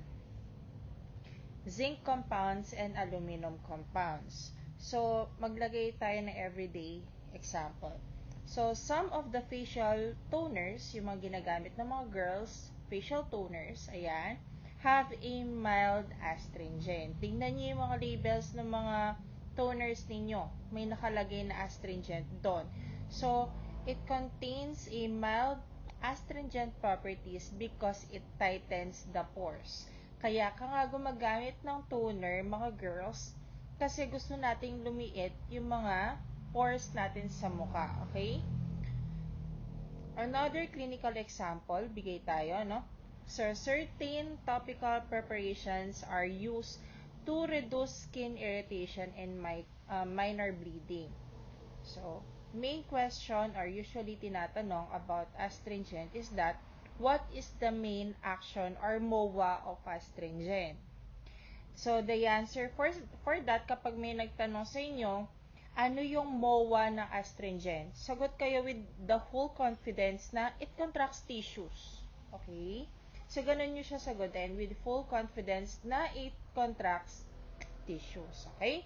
zinc compounds and aluminum compounds. So, maglagay tayo ng everyday example. So, some of the facial toners, yung mga ginagamit ng mga girls, facial toners, ayan, have a mild astringent. Tingnan niyo yung mga labels ng mga toners ninyo. May nakalagay na astringent doon. So, it contains a mild astringent properties because it tightens the pores. Kaya ka nga gumagamit ng toner, mga girls, kasi gusto nating lumiit yung mga pores natin sa mukha, okay? Another clinical example, bigay tayo, no? So, certain topical preparations are used to reduce skin irritation and minor bleeding. So, main question or usually tinatanong about astringent is that, what is the main action or MOA of astringent? So, the answer for that, kapag may nagtanong sa inyo, ano yung MOA ng astringent? Sagot kayo with the whole confidence na it contracts tissues. Okay? So, ganun nyo siya sagutin with full confidence na it contracts tissues. Okay?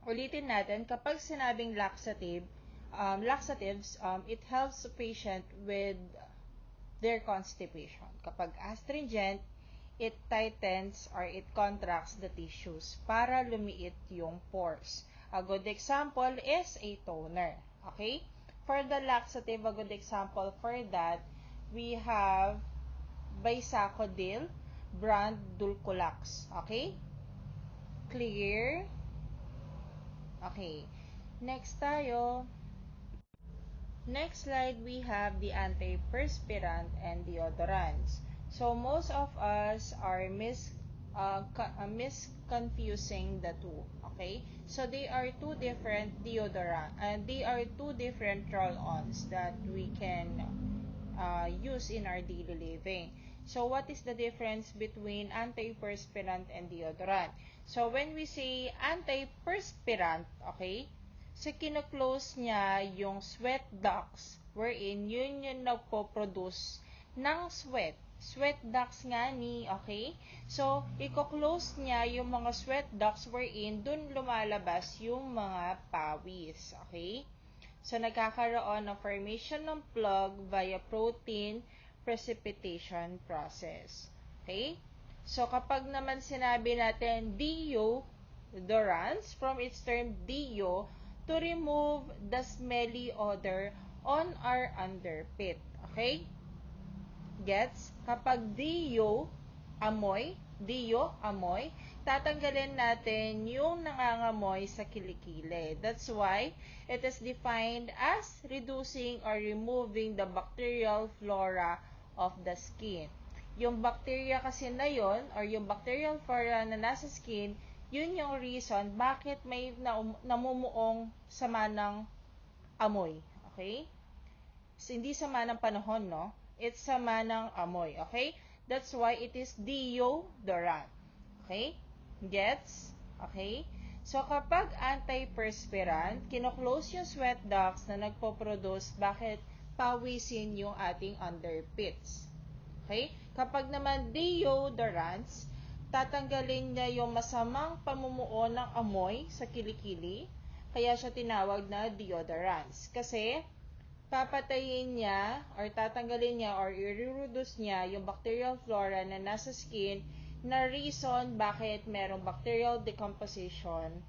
Ulitin natin, kapag sinabing laxatives, it helps the patient with their constipation. Kapag astringent, it tightens or it contracts the tissues para lumiit yung pores. A good example is a toner. Okay? For the laxative, a good example for that, we have Bisacodil brand Dulcolax. Okay? Clear? Okay. Next tayo. Next slide, we have the antiperspirant and deodorants. So, most of us are misconfusing the two. Okay? So, they are two different deodorant, and they are two different roll-ons that we can use in our daily living. So, what is the difference between antiperspirant and deodorant? So, when we say antiperspirant, okay, so kino-close niya yung sweat ducts wherein yun yung nagpo-produce ng sweat. Sweat ducts nga ni, okay? So, i-close niya yung mga sweat ducts wherein dun lumalabas yung mga pawis, okay? So, nagkakaroon ng formation ng plug via protein precipitation process. Okay? So, kapag naman sinabi natin deodorants, from its term deo, to remove the smelly odor on our underpit. Okay? Gets? Kapag deo, amoy, tatanggalin natin yung nangangamoy sa kilikili. That's why it is defined as reducing or removing the bacterial flora of the skin. Yung bacteria kasi na yon, or yung bacterial flora na nasa skin, yun yung reason bakit may namumuong sama ng amoy. Okay? So, hindi sama ng panahon, no? It's sama ng amoy. Okay? That's why it is deodorant. Okay? Gets? Okay? So, kapag antiperspirant, kino-close yung sweat ducts na nagpo-produce, bakit pawisin yung ating underpits. Okay? Kapag naman deodorants, tatanggalin niya yung masamang pamumuo ng amoy sa kilikili, kaya siya tinawag na deodorants. Kasi, papatayin niya or tatanggalin niya or i-reduce niya yung bacterial flora na nasa skin na reason bakit merong bacterial decomposition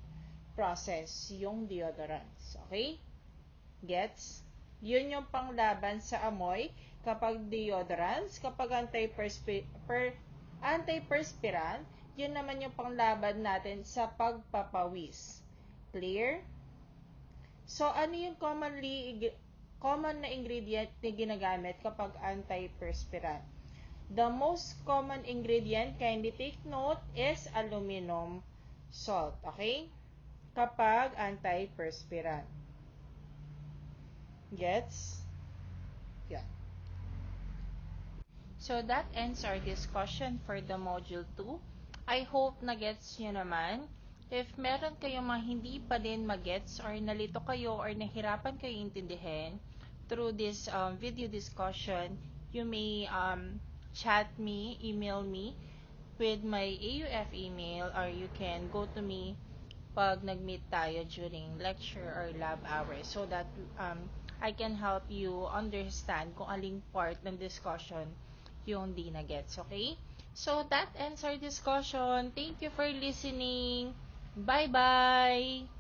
process yung deodorants. Okay? Gets? Yun yung panglaban sa amoy kapag deodorants. Kapag antiperspirant, yun naman yung panglaban natin sa pagpapawis. Clear? So, ano yung common na ingredient na ginagamit kapag antiperspirant? The most common ingredient, kindly take note, is aluminum salt. Okay? Kapag antiperspirant. Gets? Yeah. So that ends our discussion for the module 2. I hope na-gets nyo naman. If meron kayong mga hindi pa din magets or nalito kayo or nahirapan kayo intindihin through this video discussion, you may chat me, email me with my AUF email, or you can go to me pag nag-meet tayo during lecture or lab hours so that I can help you understand kung aling part ng discussion yung di na gets, okay? So that ends our discussion. Thank you for listening. Bye-bye!